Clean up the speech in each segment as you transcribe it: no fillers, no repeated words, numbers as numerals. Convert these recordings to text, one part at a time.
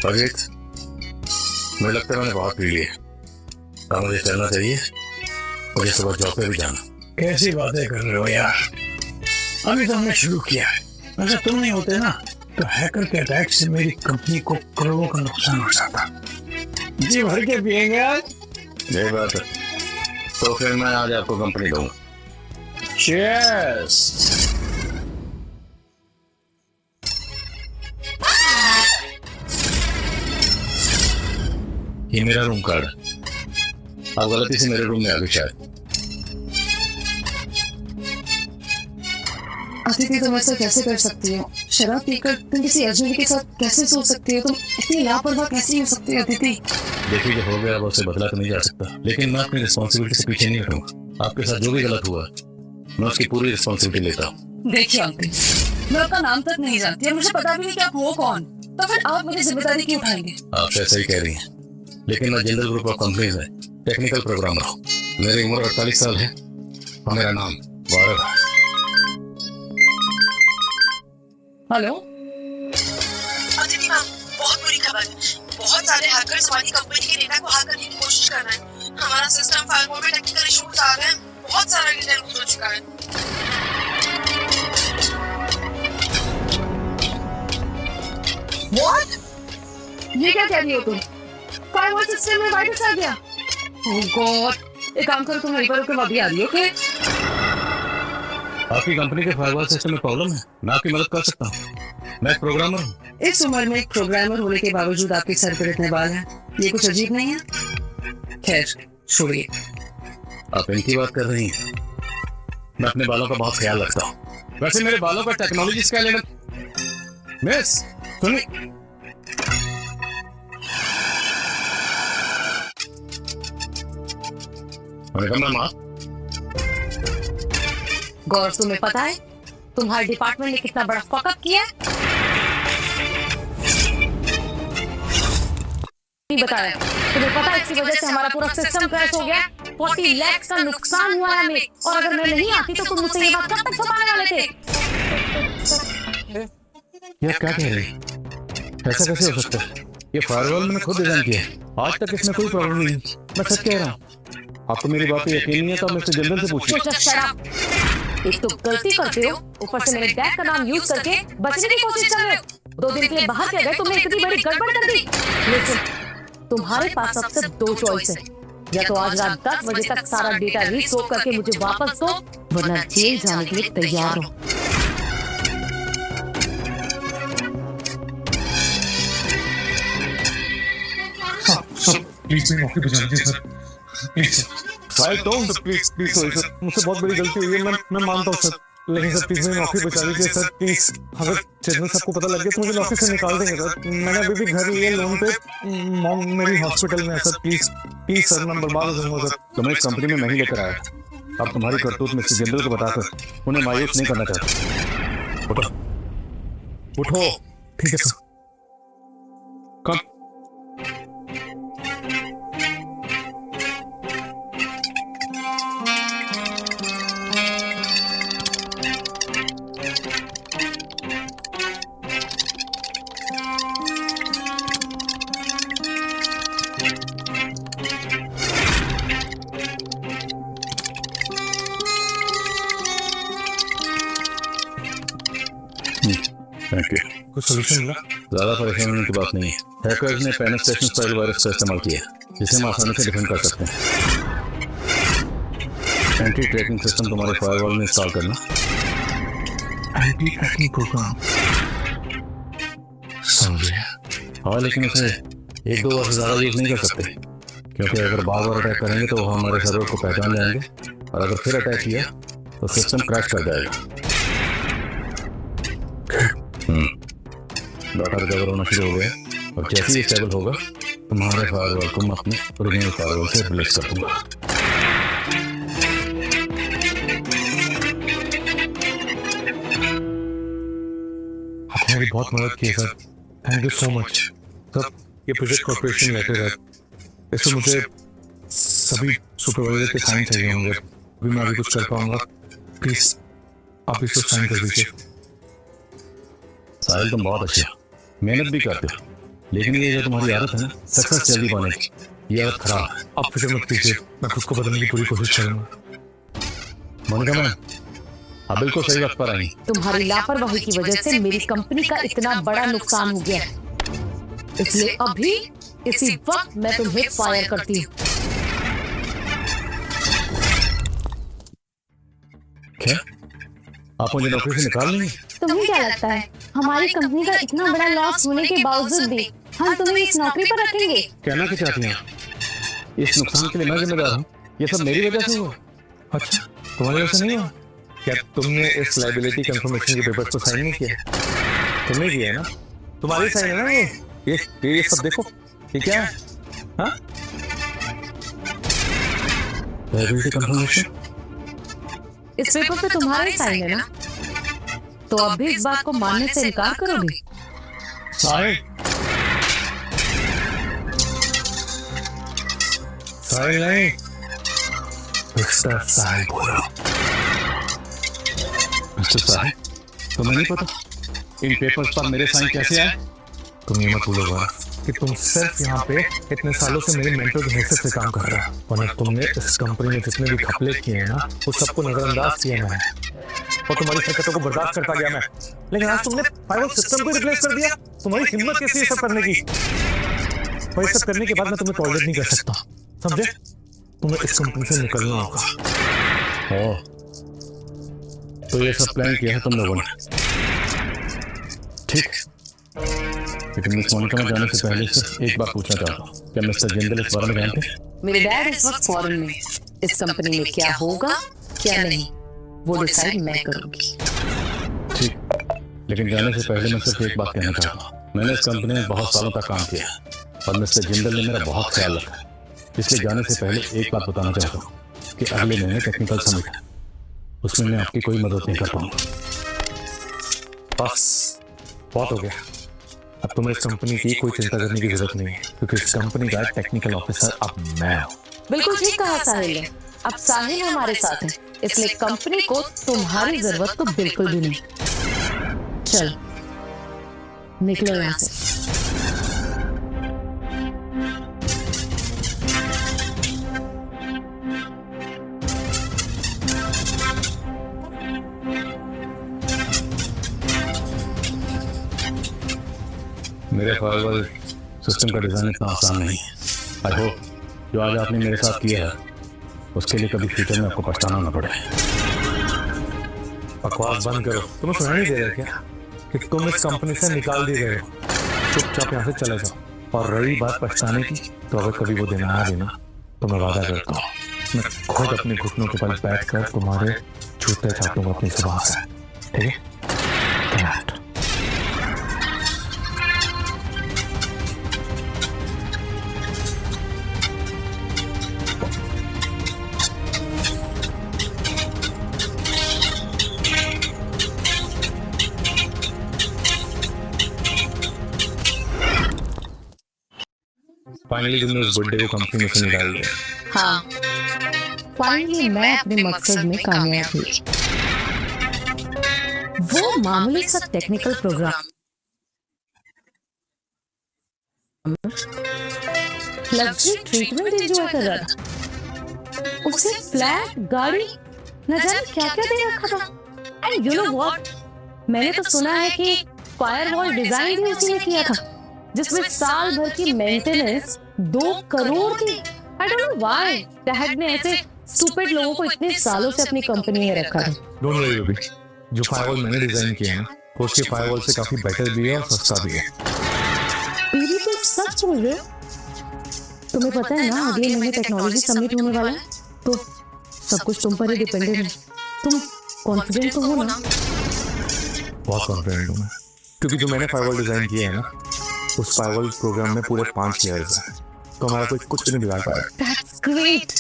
अजीत, मुझे लगता है मैंने बहुत पी ली है। अब मुझे चलना चाहिए, मुझे सुबह जॉब पे भी जाना। कैसी बातें कर रहे हो यार, अभी तो हमने शुरू किया है। अगर तुम नहीं होते ना तो हैकर के अटैक से मेरी कंपनी को करोड़ों का नुकसान हो जाता। जी भर के पिएंगे आज। यही बात है, तो फिर मैं आज आपको कंपनी दूंगा। Cheers! ये मेरा रूम कार्ड है, आप गलती से मेरे रूम में आ गए शायद। अदिति, तुम ऐसा कैसे कर सकती हो? शराब पीकर तुम किसी अजनबी के साथ कैसे सो सकती हो? तुम इतनी लापरवाह कैसे हो सकती हो अदिति? देखिए, जो हो गया अब उससे बदला तो नहीं जा सकता, लेकिन मैं अपनी रिस्पॉन्सिबिलिटी से पीछे नहीं हटूंगा। आपके साथ जो भी गलत हुआ मैं उसकी पूरी रिस्पॉन्सिबिलिटी लेता हूँ। देखिए अंकल, मैं आपका नाम तक नहीं जानती, मुझे पता भी नहीं कि आप हो कौन, तो फिर आप मुझे जिम्मेदारी क्यों उठाएंगे? आप ऐसा ही कह रही हैं, लेकिन मैं जिंदल ग्रुप ऑफ कंपनीज में टेक्निकल प्रोग्रामर हूँ। मेरी उम्र 48 साल है और मेरा नाम गौरव है। हेलो अदिति मैम, बहुत बुरी खबर है। बहुत सारे हैकर्स हमारी कंपनी के डेटा को हैक करने की कोशिश कर रहे हैं। हमारा सिस्टम फायरवॉल में टेक्निकल इश्यूज आ रहे हैं, बहुत सारा डेटा लूज हो चुका है। व्हाट? ये क्या कह रही हो तुम? फायरवॉल सिस्टम में वायरस आ गया? ओह गॉड, एक काम करो, तुम वहीं पर रुको, मैं अभी आ रही हूं। ओके? आपकी कंपनी के फायरवॉल सिस्टम में प्रॉब्लम है, मैं आपकी मदद कर सकता हूँ। मैं एक प्रोग्रामर हूँ। इस उम्र में एक प्रोग्रामर होने के बावजूद आपके सर पर इतने बाल हैं, ये कुछ अजीब नहीं है? खैर छोड़िए। आप इनकी बात कर रही हैं? मैं अपने बालों का बहुत ख्याल रखता हूँ। वैसे मेरे बालों का टेक्नोलॉजी से क्या लेना? मिस सुनिए, गौर, तुम्हें पता है तुम्हारे डिपार्टमेंट ने कितना बड़ा फकअप किया है? नहीं बताया तुम्हें? पता है इसकी वजह से हमारा पूरा सिस्टम क्रैश हो गया। 40 लाख का नुकसान हुआ है हमें, और अगर मैं नहीं आती तो तुम मुझसे ये बात कब तक छुपाने वाले थे? ये क्या कह रही है? ऐसा कैसे हो सकता है? ये फायरवॉल मैंने खुद डिजाइन किया है, आज तक इसमें कोई प्रॉब्लम नहीं। मैं सच कह रहा हूँ। आपको मेरी बात पे यकीन नहीं है तो मिस्टर जनरल से पूछिए। एक तो गलती करते हो, ऊपर से मेरे डैड का नाम यूज करके बचने की कोशिश कर रहे हो। 2 दिन के लिए बाहर के गए, तुमने इतनी बड़ी गड़बड़ कर दी। लेकिन तुम्हारे पास अब सिर्फ 2 चॉइस है, या तो आज रात 10 बजे तक सारा डेटा रिस्टोर करके मुझे वापस दो, वरना जेल जाने के लिए तैयार हो। प्लीज मेरी नौकरी बचा लीजिए sir, please sir. Please sir, मुझसे बहुत बड़ी गलती हुई है, मैं मानता हूँ सर, लेकिन सर प्लीज मेरी नौकरी बचा लीजिए सर, प्लीज। अगर जनरल सबको पता लग गया तो मुझे नौकरी से निकाल देंगे सर। मैंने अभी भी घर लिया लोन पे, मॉम मेरी हॉस्पिटल में है सर, प्लीज प्लीज सर, मैं बर्बाद हो जाऊंगा सर। तुम्हें इस कंपनी में नहीं लेकर आया, अब तुम्हारी करतूत मिस्टर जनरल को बताकर उन्हें मायूस नहीं करना चाहता। उठो उठो। ठीक है सर। कम। कुछ सोल्यूशन मिला? ज्यादा परेशान होने की बात नहीं है। हैकर्स ने पेनिट्रेशन स्टाइल वायरस का इस्तेमाल किया, जिसे हम आसानी से डिफेंड कर सकते हैं। एंटी ट्रैकिंग सिस्टम तुम्हारे फायरवॉल में इंस्टॉल करना। एंटी ट्रैकिंग प्रोग्राम, समझ गया। हाँ, लेकिन उसे 1-2 बार से ज्यादा यूज नहीं कर सकते, क्योंकि अगर बार बार अटैक करेंगे तो वो हमारे सर्वर को पहचान जाएंगे, और अगर फिर अटैक किया तो सिस्टम क्रैश कर जाएगा। डाटा रिकवर होना शुरू हो गया, और जैसे ही स्टेबल होगा तुम्हारे फायरवॉल को मैं अपने ओरिजिनल फायरवॉल से रिप्लेस कर दूंगा। आपने मेरी बहुत मदद की है sir, thank you so much sir. ये प्रोजेक्ट कॉर्पोरेशन लेटर है, इसमें मुझे सभी सुपरवाइजर के साइन चाहिए होंगे, अभी मैं अभी कुछ कर पाऊंगा, प्लीज आप इसको साइन कर दीजिए। साहिल, तुम बहुत अच्छे हो, मेहनत भी करते हो, लेकिन ये जो तुम्हारी आदत है ना सक्सेस जल्दी पाने की, ये आदत खराब है। आप फिक्र मत कीजिए, मैं खुद को बदलने की पूरी कोशिश करूंगा। मोनिका मैम, आप बिल्कुल सही वक्त पर आई। तुम्हारी लापरवाही की वजह से मेरी कंपनी का इतना बड़ा नुकसान हो गया है, इसलिए अभी इसी वक्त मैं तुम्हें फायर करती हूँ। क्या आप मुझे नौकरी से निकाल लेंगे? तुम्हें क्या लगता है हमारी कंपनी का इतना बड़ा लॉस होने के बावजूद भी हम तुम्हें इस नौकरी पर रखेंगे? कहना क्या चाहती हैं? इस नुकसान के लिए मैं जिम्मेदार हूँ? ये सब मेरी वजह से हुआ? अच्छा, तुम्हारी वजह से नहीं हुआ? क्या तुमने इस लाइबिलिटी कंफर्मेशन के पेपर्स को साइन नहीं किया? तुमने किया है ना? तुम्हारी साइन है ना ये सब देखो, ये क्या है? हाँ? Liability confirmation? इस पेपर पे तुम्हारा ही साइन है ना? तो अब भी इस बात को मानने से इनकार करोगे? साइन नहीं, मिस्टर साहिब बोलो। मिस्टर साहिब, तुम्हें नहीं पता इन पेपर्स पर मेरे साइन कैसे आए? तुम ये मत भूलो कि तुम सिर्फ यहाँ पे इतने सालों से मेरे मेंटर की हैसियत से काम कर रहे हो, वरना तुमने इस कंपनी में जितने भी घपले किए हैं ना, वो सबको नजरअंदाज किया मैंने, और तुम्हारी हरकतों को बर्दाश्त करता गया मैं। लेकिन आज तुमने फायरवॉल सिस्टम को रिप्लेस कर दिया। तुम्हारी हिम्मत कैसी है सब करने की? और ये सब करने के बाद मैं तुम्हें टॉलरेट नहीं कर सकता, समझे? तुम्हें इस कंपनी से निकलना होगा। ओह, तो ये सब प्लान किया है तुम लोगों ने? ठीक, लेकिन मिस मोनिका में जाने से पहले से एक बात पूछना चाहता हूँ, क्या मिस्टर जिंदल इस बारे में जानते हैं? मेरे डैड इस वक्त फॉरेन में, इस कंपनी में क्या होगा क्या नहीं वो डिसाइड मैं करूंगी। ठीक, लेकिन जाने से पहले मैं सिर्फ एक बात कहना चाहता हूँ। मैंने इस कंपनी में बहुत सालों तक काम किया और मिस्टर जिंदल ने मेरा बहुत ख्याल रखा, इसलिए जाने से पहले एक बात बताना चाहता हूँ कि अगले महीने टेक्निकल समिट है, उसमें मैं आपकी कोई मदद नहीं कर पाऊंगा। बस बहुत हो गया, अब तुम्हें इस कंपनी की कोई चिंता करने की जरूरत नहीं है, क्योंकि इस कंपनी का टेक्निकल ऑफिसर अब मैं हूँ। बिल्कुल ठीक कहा साहिल ने, अब साहिल हमारे साथ है, इसलिए कंपनी को तुम्हारी जरूरत तो बिल्कुल भी नहीं। चल निकलो यहाँ से। मेरे फायरवॉल सिस्टम का डिजाइन इतना आसान नहीं है। आई होप जो आज आपने मेरे साथ किया है उसके लिए कभी फ्यूचर में आपको पछताना ना पड़े। बकवास बंद करो, तुम्हें सुनाई नहीं दे रहा क्या कि तुम इस कंपनी से निकाल दिए गए हो? चुपचाप यहाँ से चले जाओ। और रही बात पछताने की, तो अगर कभी वो दिन आया भी ना, तो मैं वादा करता हूँ मैं खुद अपने घुटनों के बल बैठकर तुम्हारे जूते छाटूंगा अपनी जुबान से, ठीक है? फाइनली तुमने उस बुड्ढे को कंपनी में से निकाल दिया। हाँ, फाइनली मैं अपने मकसद में कामयाब हुई। वो मामूली सा technical program luxury treatment enjoy कर रहा था, उसे फ्लैट गाड़ी न जाने क्या क्या दे रखा था। एंड यू नो व्हाट, मैंने तो सुना है कि फायरवॉल डिजाइन भी उसी ने किया था, जिसमें साल भर की मेंटेनेंस 2 करोड़ की। I don't know why dad ने ऐसे स्टूपिड लोगों को इतने सालों से अपनी कंपनी में रखा है। डोंट वरी बेबी, जो फायरवॉल मैंने डिजाइन किया है ना, वो उसके फायरवॉल से काफी बेटर भी है और सस्ता भी है। बीवी तो सच बोल रहे हो? तुम्हें पता है ना अगले महीने टेक्नोलॉजी समिट होने वाला है, तो सब कुछ तुम पर ही डिपेंडेंट है। तुम कॉन्फिडेंट तो हो ना? बहुत कॉन्फिडेंट हूँ मैं, क्योंकि जो मैंने फायरवॉल डिजाइन किया है ना, उस फायरवॉल प्रोग्राम में पूरे 5 लेयर्स हैं, तो हमारा कोई कुछ भी नहीं बिगाड़ पाया। That's great,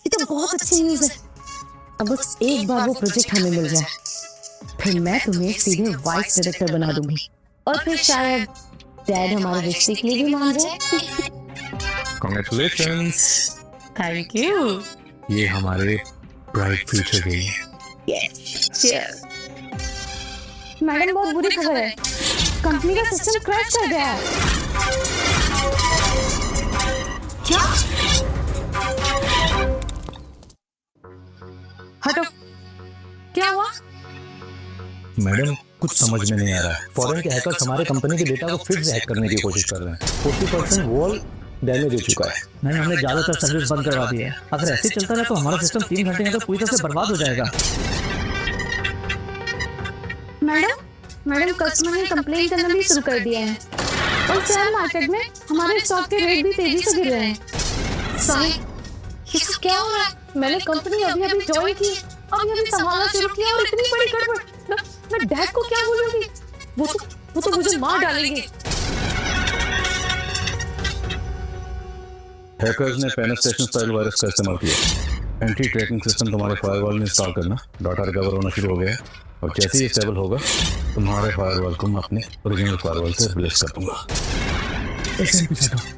ये तो बहुत अच्छी न्यूज़ है। अब बस एक बार वो प्रोजेक्ट हमें मिल जाए, फिर मैं तुम्हें सीधे वाइस डायरेक्टर बना दूंगी, और फिर शायद डैड हमारे रिश्ते के लिए भी मान जाए। Congratulations, thank you. ये हमारे ब्राइट फ्यूचर के लिए। Yes, cheers। मैडम बहुत बुरी खबर है, कंपनी का सिस्टम क्रैश कर गया है। क्या? हटो, क्या हुआ? मैडम कुछ समझ में नहीं आ रहा है। फॉरेन के हैकर्स हमारे कंपनी के डेटा को फिर से हैक करने की कोशिश कर रहे हैं। 40% वॉल डैमेज हो चुका है। नहीं, हमने ज्यादातर सर्विस बंद करवा दी है। अगर ऐसे चलता रहा तो हमारा सिस्टम 3 घंटे में तो पूरी तरह से बर्बाद हो जाएगा। मैडम कस्टमर ने कंप्लेन करना भी शुरू कर दिया है और शेयर मार्केट में हमारे स्टॉक के रेट भी तेजी से गिर रहे हैं। साहिल, ये सब क्या हो रहा है? मैंने कंपनी अभी ज्वाइन की, अभी संभालना शुरू किया और इतनी बड़ी गड़बड़। मैं डैड को क्या बोलूंगी? वो तो मुझे मार डालेंगे। हैकर्स ने पेनिट्रेशन स्टाइल वायरस का इस्तेमाल किया। एंटी ट्रैकिंग सिस्टम तुम्हारे फायरवॉल में इंस्टॉल करना। डाटा रिकवर होना शुरू हो गया है और जैसे ही स्टेबल होगा तुम्हारे फायरवॉल को मैं अपने ओरिजिनल फायरवॉल से रिप्लेस कर दूंगा। ऐसे ही पीछे हटो।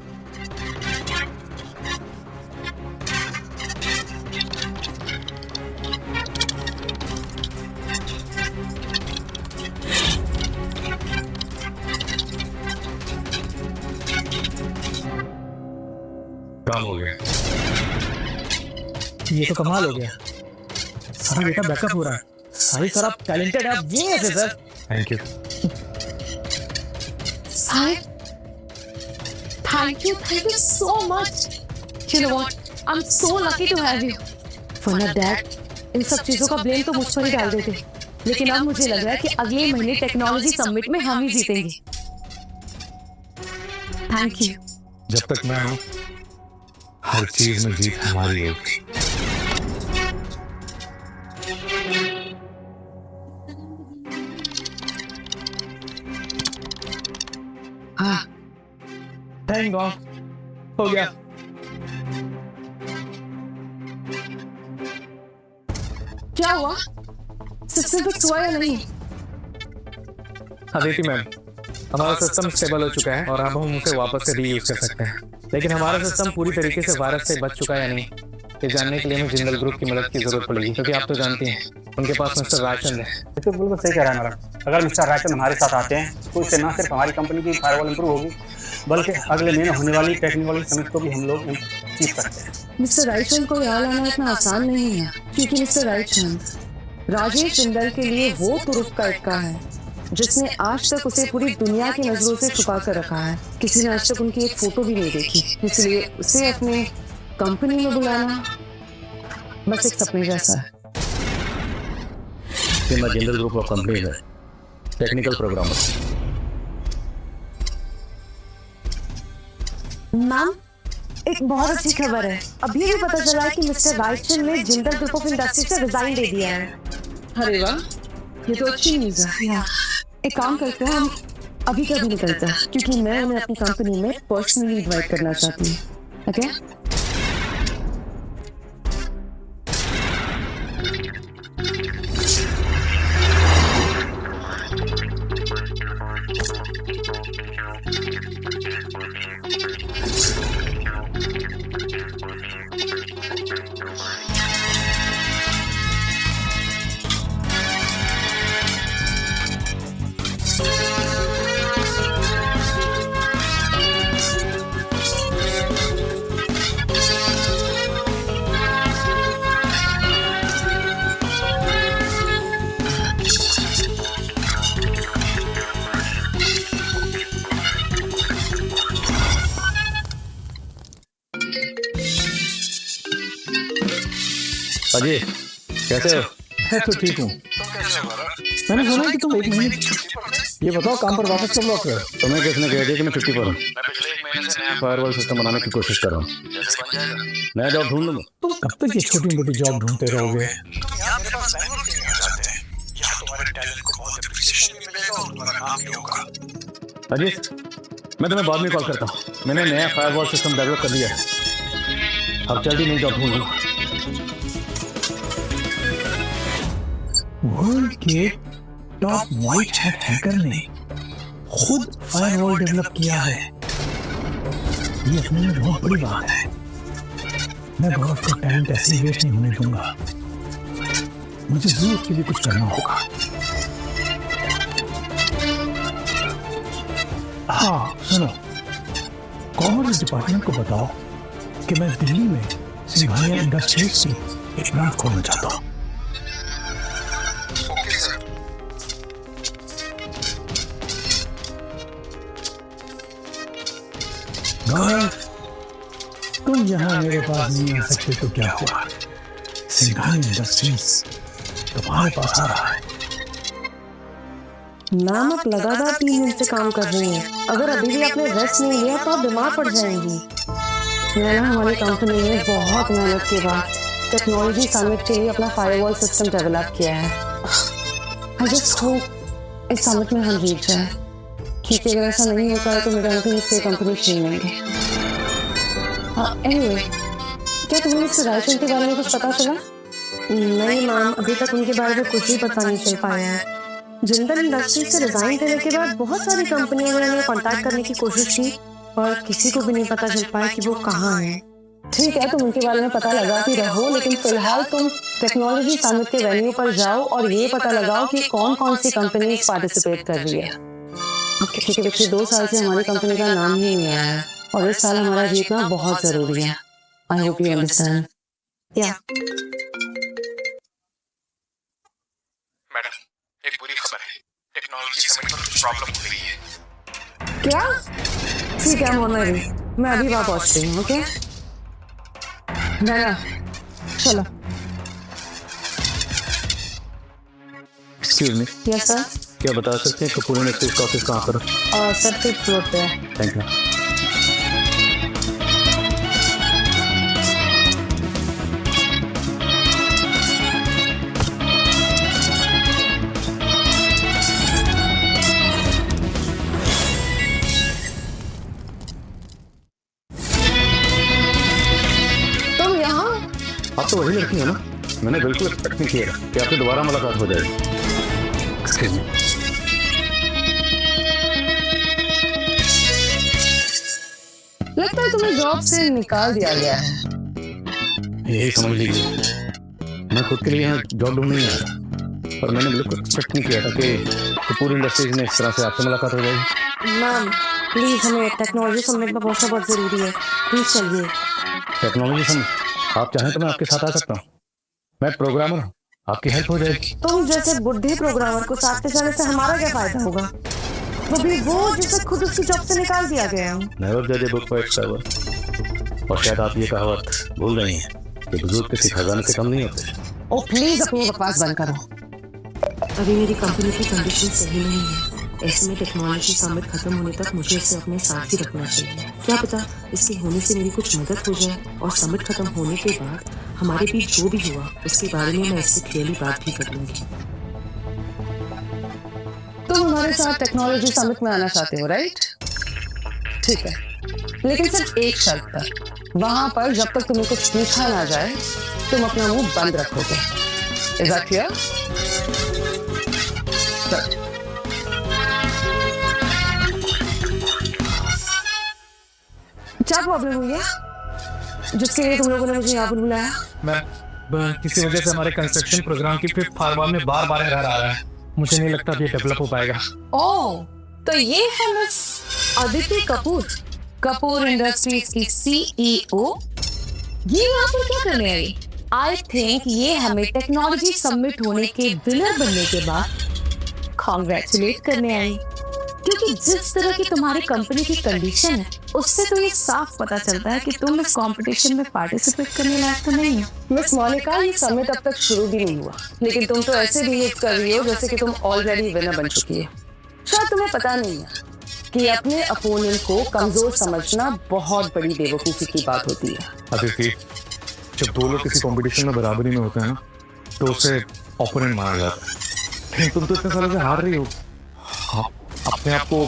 काम हो गया। ये तो कमाल हो गया। सारा डेटा बैकअप हो रहा है। साहिल सर आप टैलेंटेड है, आप जीनियस है sir. Thank you. Sahil, thank you so much. You know what? I'm so lucky to have you. वरना डैड इन सब चीजों का ब्लेम तो मुझ पर ही डाल देते। लेकिन अब मुझे लग रहा है कि अगले महीने टेक्नोलॉजी समिट में हम ही जीतेंगे। Thank you. जब तक मैं हूं हर चीज में जीत हमारी होगी। हाँ, थैंक गॉड हो गया। क्या हुआ? सिस्टम फिक्स हुआ या नहीं? अदिति मैम, हमारा सिस्टम स्टेबल हो चुका है और अब हम उसे वापस से रीयूज कर सकते हैं। लेकिन हमारा सिस्टम पूरी तरीके से वायरस से बच चुका है या नहीं, ये जानने के लिए हमें जिंदल ग्रुप की मदद की जरूरत पड़ेगी, क्योंकि आप तो जानती हैं उनके पास मिस्टर रायचंद है। तो बिल्कुल सही कह रहा है मैडम। अगर मिस्टर रायचंद हमारे साथ आते हैं तो इससे न सिर्फ हमारी कंपनी की फायरवॉल इंप्रूव होगी, बल्कि अगले महीने होने वाली टेक्निकल समिट को भी हम लोग जीत सकते हैं। मिस्टर रायचंद को यहाँ लाना इतना आसान नहीं है, क्योंकि मिस्टर रायचंद राजेश जिंदल के लिए वो तुरुप का इक्का है जिसने आज तक उसे पूरी दुनिया की नजरों से छुपा कर रखा है। किसी ने आज तक उनकी एक फोटो भी नहीं देखी, इसलिए उसे अपने कंपनी में बुलाना बस एक सपने जैसा है। जिंदल ग्रुप ऑफ कंपनी है, टेक्निकल प्रोग्रामर। मैम, एक बहुत अच्छी खबर है। अभी भी पता चला है कि मिस्टर रायचंद ने जिंदल ग्रुप ऑफ इंडस्ट्री से रिजाइन दे दिया है। अरे वाह, ये तो अच्छी न्यूज़ है। एक काम करते हैं, हम अभी कभी निकलते हैं, क्योंकि मैं उन्हें अपनी कंपनी में पर्सनली इनवाइट करना चाहती हूँ। ओके? अजय कैसे हो? मैं तो ठीक हूँ। मैंने सुना है कि तुम 1 महीने की छुट्टी पर थे। ये बताओ काम पर वापस कब लौट रहे हो? तुम्हें किसने कह दिया कि मैं छुट्टी पर हूँ? मैं पिछले 1 महीने से नया फायरवॉल सिस्टम बनाने की कोशिश कर रहा हूँ। जैसे बन जाएगा नया जॉब ढूंढ लूंगा। तुम कब तक ये छोटी मोटी जॉब ढूंढते रहोगे? अजय मैं तुम्हें बाद में कॉल करता हूँ। मैंने नया फायरवॉल सिस्टम डेवलप कर दिया है, अब जल्दी नई जॉब ढूंढ लूंगा। वर्ल्ड के टॉप व्हाइट हैट हैकर ने खुद फायरवॉल डेवलप किया है। ये अपने में बहुत बड़ी बात है। मैं गौरव का टैलेंट ऐसे ही वेस्ट नहीं होने दूंगा। मुझे जरूर उसके लिए कुछ करना होगा। हाँ सुनो, कॉमर्स डिपार्टमेंट को बताओ कि मैं दिल्ली में सिंघानिया इंडस्ट्रीज की एक ब्रांच खोलना चाहता हूँ। गौरव, तुम यहाँ मेरे पास नहीं आ सकते तो क्या हुआ? सिंघानिया इंडस्ट्रीज तुम्हारे पास आ रहा है। मैम आप लगातार 3 दिन से काम कर रही हैं। अगर अभी भी आपने रेस्ट नहीं लिया तो आप बीमार पड़ जाएंगी। मैंने हमारी कंपनी ने बहुत मेहनत के बाद टेक्नोलॉजी समिट के लिए अपना फायरवॉल सिस्टम डेवलप किया है। आई जस्ट होप इस समिट में हम जीत जाए, क्योंकि अगर ऐसा नहीं होता है तो मेरे अंकल मुझसे कंपनी छीन लेंगे। एनीवे, क्या तुम्हें मिस्टर रायचंद के बारे में कुछ पता चला? नहीं मैम, अभी तक उनके बारे में कुछ भी पता नहीं चल पाया है। जिंदल इंडस्ट्री से रिजाइन देने के बाद बहुत सारी कंपनियों ने उन्हें कांटेक्ट करने की कोशिश की और किसी को भी नहीं पता चल पाया कि वो कहाँ है। ठीक है, तुम उनके बारे में पता लगाती रहो, लेकिन फिलहाल तुम टेक्नोलॉजी समिट के वेन्यू पर जाओ और ये पता लगाओ कि कौन कौन सी कंपनी पार्टिसिपेट कर रही है। क्योंकि पिछले 2 साल से हमारी कंपनी का नाम ही नहीं आया है और इस साल हमारा जीतना बहुत जरूरी है। I hope you understand. या मैडम, एक बुरी खबर है, टेक्नोलॉजी समिट पर कुछ प्रॉब्लम हो रही है। क्या? ठीक है मोनाली, मैं अभी वहाँ पहुँचती हूँ। ओके ना, चलो। Excuse me, yes sir. क्या बता सकते हैं कपूर इंडस्ट्रीज का ऑफिस कहाँ पर है? और सर 5th फ्लोर पे है। Thank you. तुम यहाँ? आप तो वही लड़की है ना? मैंने बिल्कुल एक्सपेक्ट नहीं किया कि आपसे दोबारा मुलाकात हो जाएगी। Excuse me. लगता है तुम्हें जॉब से निकाल दिया गया है। यही समझ लीजिए, मैं खुद के लिए यहाँ जॉब ढूंढने नहीं आया और मैंने बिल्कुल एक्सपेक्ट नहीं किया था कि कपूर इंडस्ट्रीज में इस तरह से आपसे मुलाकात हो जाएगी। मैम प्लीज, हमें टेक्नोलॉजी समिट में पहुंचना बहुत जरूरी है। प्लीज चलिए। Technology summit? आप चाहें तो मैं आपके साथ आ सकता हूँ। मैं प्रोग्रामर हूँ, आपकी हेल्प हो जाएगी। तुम जैसे बुढ़े प्रोग्रामर को साथ ले जाने से हमारा क्या फायदा होगा? वो भी वो जिसे खुद उसकी जॉब से निकाल दिया गया है। नेवर जज a book by its cover. और शायद आप ये कहावत भूल रही हैं कि बुजुर्ग किसी खजाने से कम नहीं होते। ओ प्लीज अपनी बकवास बंद करो। अभी मेरी कंपनी की कंडीशन सही नहीं है। ऐसे में टेक्नोलॉजी समिट खत्म होने तक मुझे इसे अपने साथ ही रखना चाहिए। क्या पता इसके होने से मेरी कुछ मदद हो जाए और समिट खत्म होने के बाद हमारे बीच जो भी हुआ उसके बारे में मैं इससे क्लियरली बात भी कर लूंगी। तुम हमारे साथ टेक्नोलॉजी समिट में आना चाहते हो, राइट? ठीक है, लेकिन सिर्फ एक शर्त पर। वहां पर जब तक तुम्हें कुछ पूछा ना जाए तुम अपना मुंह बंद रखोगे। Is that clear? क्या प्रॉब्लम हुई है जिसके लिए तुम लोगों ने मुझे यहाँ पर बुलाया? मैं किसी वजह से हमारे कंस्ट्रक्शन प्रोग्राम की 5th फायरवॉल में बार-बार एरर आ रहा है। मुझे नहीं लगता ये डेवलप हो पाएगा। ओह, तो ये है मिस अदिति कपूर, कपूर इंडस्ट्रीज की CEO। ये यहाँ पर क्या करने आई? आई थिंक ये हमें टेक्नोलॉजी समिट होने के विनर बनने के बाद कॉन्ग्रेचुलेट करने आई। क्योंकि जिस तरह की तुम्हारी कंपनी की कंडीशन है उससे तो ये साफ पता चलता है कि तुम इस कंपटीशन में पार्टिसिपेट करने लायक तो नहीं हो। मिस मोनिका, ये समिट अब तक शुरू भी नहीं हुआ, लेकिन तुम तो ऐसे बिहेव कर रही हो जैसे कि तुम ऑलरेडी विनर बन चुकी है। शायद तुम्हें पता नहीं है कि अपने अपोनेंट को कमजोर समझना बहुत बड़ी बेवकूफी की बात होती है। अदिति, जब 2 लोग किसी कंपटीशन में बराबरी में होते हैं ना तो उसे ओपोनेंट माना जाता है। लेकिन तुम तो इतने सालों से हार रही हो। अपने आप को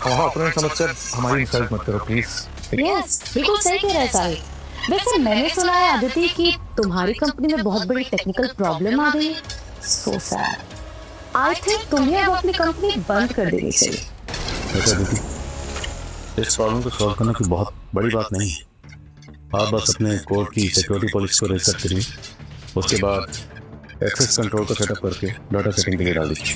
ओपोनेंट समझकर हमारी इंसल्ट मत करो प्लीज। यस, बिल्कुल सही कह रहा है साहिब। वैसे मैंने सुना है अदिति कि तुम्हारी कंपनी में बहुत बड़ी टेक्निकल प्रॉब्लम आ गई। So sad. आई थिंक तुम्हें अब अपनी कंपनी बंद कर देनी चाहिए। वैसे अदिति, इस प्रॉब्लम को सॉल्व करना कोई बहुत बड़ी बात नहीं है। आप बस अपने कोड की सिक्योरिटी पॉलिसी को रिसेट करिए, उसके बाद एक्सेस कंट्रोल को सेटअप करके डाटा सेटिंग के लिए डाल दीजिए।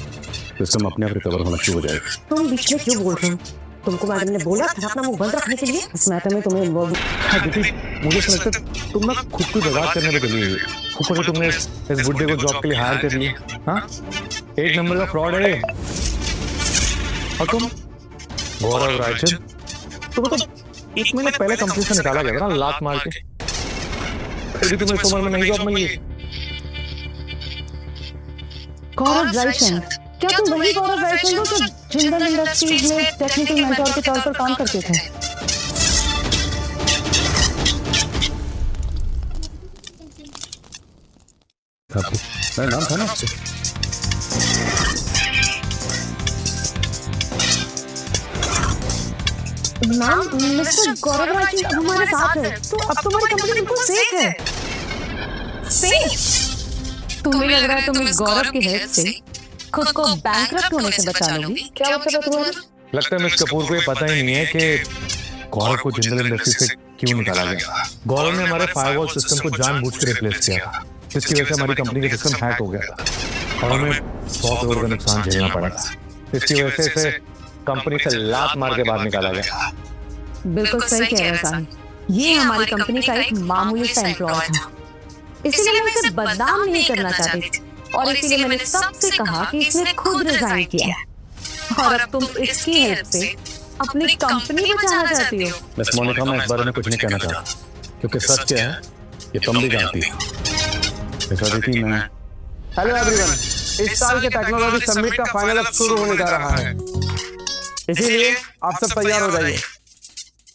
सिस्टम अपने आप रिकवर होना शुरू हो जाएगा। तुम बीच में क्यों बोल रहे हो? तुमको मैडम ने बोला था अपना मुंह बंद रखने के लिए। इस मैटर में तुम्हें इन्वॉल्व। दीदी मुझे ऐसा लगता है तुम ना खुद को बर्बाद करने पे चली हुई है। ऊपर से तुमने इस बुड्ढे को जॉब के लिए हायर कर लिया। हाँ, एक नंबर का फ्रॉड है। और तुम गौरव रायचंद, तुमको तो 1 महीने पहले कंपनी से निकाला गया था ना लात मार के, फिर भी तुम्हें इस उम्र में नहीं जॉब मिली। गौरव रायचंद, क्या तुम वही गौरव रायचंद हो जो जिंदल इंडस्ट्रीज में टेक्निकल मेंटर के तौर पर काम करते थे? मेरा नाम था ना उससे। मैम, मिस्टर गौरव रायचंद अब हमारे साथ है, तो अब तुम्हारी कंपनी बिल्कुल सेफ है। सेफ? तुम्हें लग रहा है तुम इस गौरव की हेल्प से खुद को बैंकरप्ट होने से बचा लोगी? क्या मतलब है तुम्हारा? लगता है मिस कपूर को ये पता ही नहीं है कि गौरव को जिंदल इंडस्ट्री से क्यों निकाला गया। गौरव ने हमारे फायरवॉल सिस्टम को जानबूझ कर रिप्लेस किया था, जिसकी वजह से हमारी कंपनी का सिस्टम हैक हो गया था और हमें 100 करोड़ का नुकसान झेलना पड़ा था। इसकी वजह से इसे कंपनी से लात मार के बाहर निकाला गया। बिल्कुल सही कह रहे हैं साहब, ये हमारी कंपनी का एक मामूली सा एम्प्लॉय था, इसीलिए मैं इसे बदनाम नहीं करना चाहती थी और इसीलिए मैंने सबसे कहा कि इसने खुद रिजाइन किया और अब तुम इसकी हेल्प से अपनी कंपनी बचाना चाहती हो। मिस मोनिका, मैं इस बारे में कुछ नहीं कहना चाहता क्योंकि सच क्या है ये तुम भी जानती हो। मैं हेलो एवरीवन, इस साल के टेक्नोलॉजी समिट का फाइनल अब शुरू होने जा रहा है, इसीलिए आप सब तैयार हो जाइए।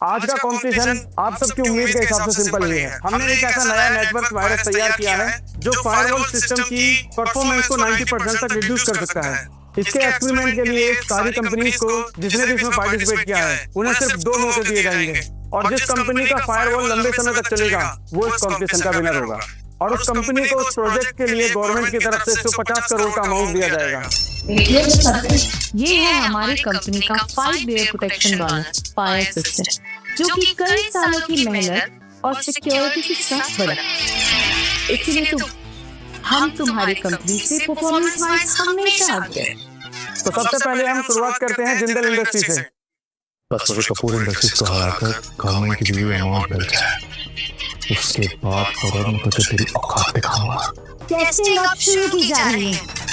आज का कॉम्पिटिशन आप सबकी उम्मीद के हिसाब से सिंपल ही है। हमने एक ऐसा नया नेटवर्क वायरस तैयार किया है जो फायरवॉल सिस्टम की परफॉर्मेंस को 90% तक रिड्यूस कर सकता है। इसके एक्सपेरिमेंट के लिए सारी कंपनीज को जिसने भी इसमें पार्टिसिपेट किया है उन्हें सिर्फ 2 मौके दिए जाएंगे और जिस कंपनी का फायरवॉल लंबे समय तक चलेगा वो इस कॉम्पिटिशन का विनर होगा और उस कंपनी को उस प्रोजेक्ट के लिए गवर्नमेंट की तरफ से 150 करोड़ का अमाउंट दिया जाएगा। ये है हमारी कंपनी का 5 लेयर प्रोटेक्शन वाला फायर सिस्टम, जो कि कई सालों की मेहनत और सिक्योरिटी के साथ बना। इसीलिए हम तुम्हारी कंपनी से परफॉर्मेंस वाइज हमेशा आगे हैं। तो सबसे पहले हम शुरुआत करते हैं जिंदल इंडस्ट्री से। बस कपूर इंडस्ट्रीज को हराकर गवर्नमेंट की दी हुई अमाउंट मिल जाए, उसके बाद फौरन मैं तुझे तेरी औकात दिखाऊंगा। टेस्टिंग अब शुरू की जा रही है।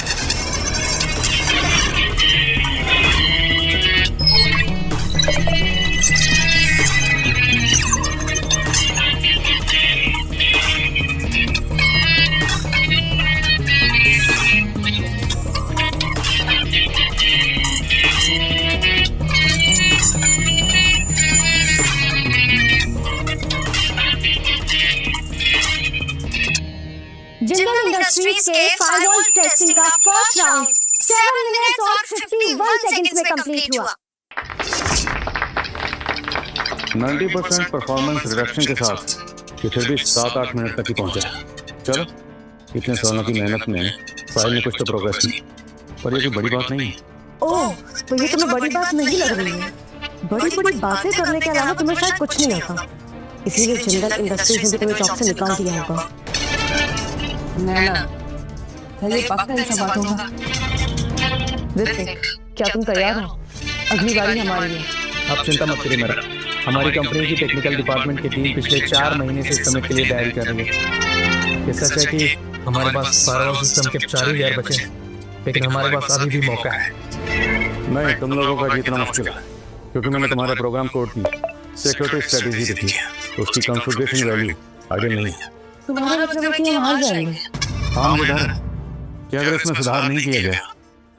जिंदल इंडस्ट्रीज के फायरवॉल टेस्टिंग का फर्स्ट राउंड 7 मिनट और 51 सेकंड्स में कंप्लीट हुआ। 90% परफॉर्मेंस रिडक्शन के साथ ये फिर भी 7-8 मिनट तक ही पहुंचा। चलो, इतने सालों की मेहनत में फाइल में कुछ तो प्रोग्रेस नहीं, पर ये कोई बड़ी बात नहीं है। ओह, तो ये तुम्हें बड़ी बात नहीं लग रही है? बड़ी बड़ी बातें करने के अलावा तुम्हें शायद कुछ नहीं आता, इसीलिए जिंदल इंडस्ट्रीज ने भी तुम्हें जॉब से निकाल दिया होगा। नैना, ये पक्का ही सब बात होगा। ऋतिक, क्या तुम तैयार हो? अगली बारी हमारी है। आप चिंता मत करिए मैडम, हमारी कंपनी की टेक्निकल डिपार्टमेंट की टीम पिछले 4 महीने से इस समिट के लिए तैयारी कर रही है। ये सच है कि हमारे पास फायरवॉल सिस्टम के 4 ही लेयर बचे हैं, लेकिन हमारे पास अभी भी मौका है। नहीं, तुम लोगों का जीतना मुश्किल है, क्योंकि मैंने तुम्हारे प्रोग्राम कोड की सिक्योरिटी स्ट्रेटेजी देखी है, उसकी कॉन्फ़िगरेशन वैल्यू आगे नहीं है। तुम्हारा मतलब है कि हम हार जाएंगे? हाँ, मुझे डर है कि अगर इसमें सुधार नहीं किया गया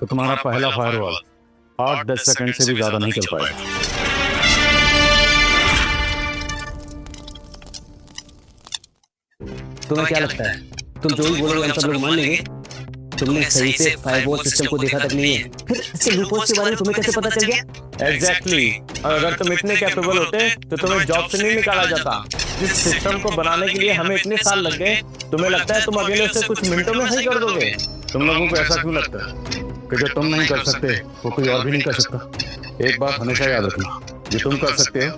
तो तुम्हारा पहला फायरवॉल 8-10 सेकंड से भी ज्यादा नहीं चल पाएगा। तुम्हें क्या लगता है, तुम जो भी बोलोगे हम सब लोग मान लेंगे? तुमने सही से फायरवॉल सिस्टम को देखा तक नहीं है, फिर इसके लूपहोल्स के बारे में तुम्हें कैसे पता चल गया? एग्जैक्टली, और अगर तुम इतने कैपेबल होते तो तुम्हें जॉब से नहीं निकाला जाता। जिस सिस्टम को बनाने के लिए हमें इतने साल लग गए, तुम्हें लगता है तुम अकेले उसे कुछ मिनटों में सही कर दोगे? तुम लोगों को ऐसा क्यों लगता है कि जो तुम नहीं कर सकते वो कोई और भी नहीं कर सकता? एक बात हमेशा याद रखना, जो तुम कर सकते हो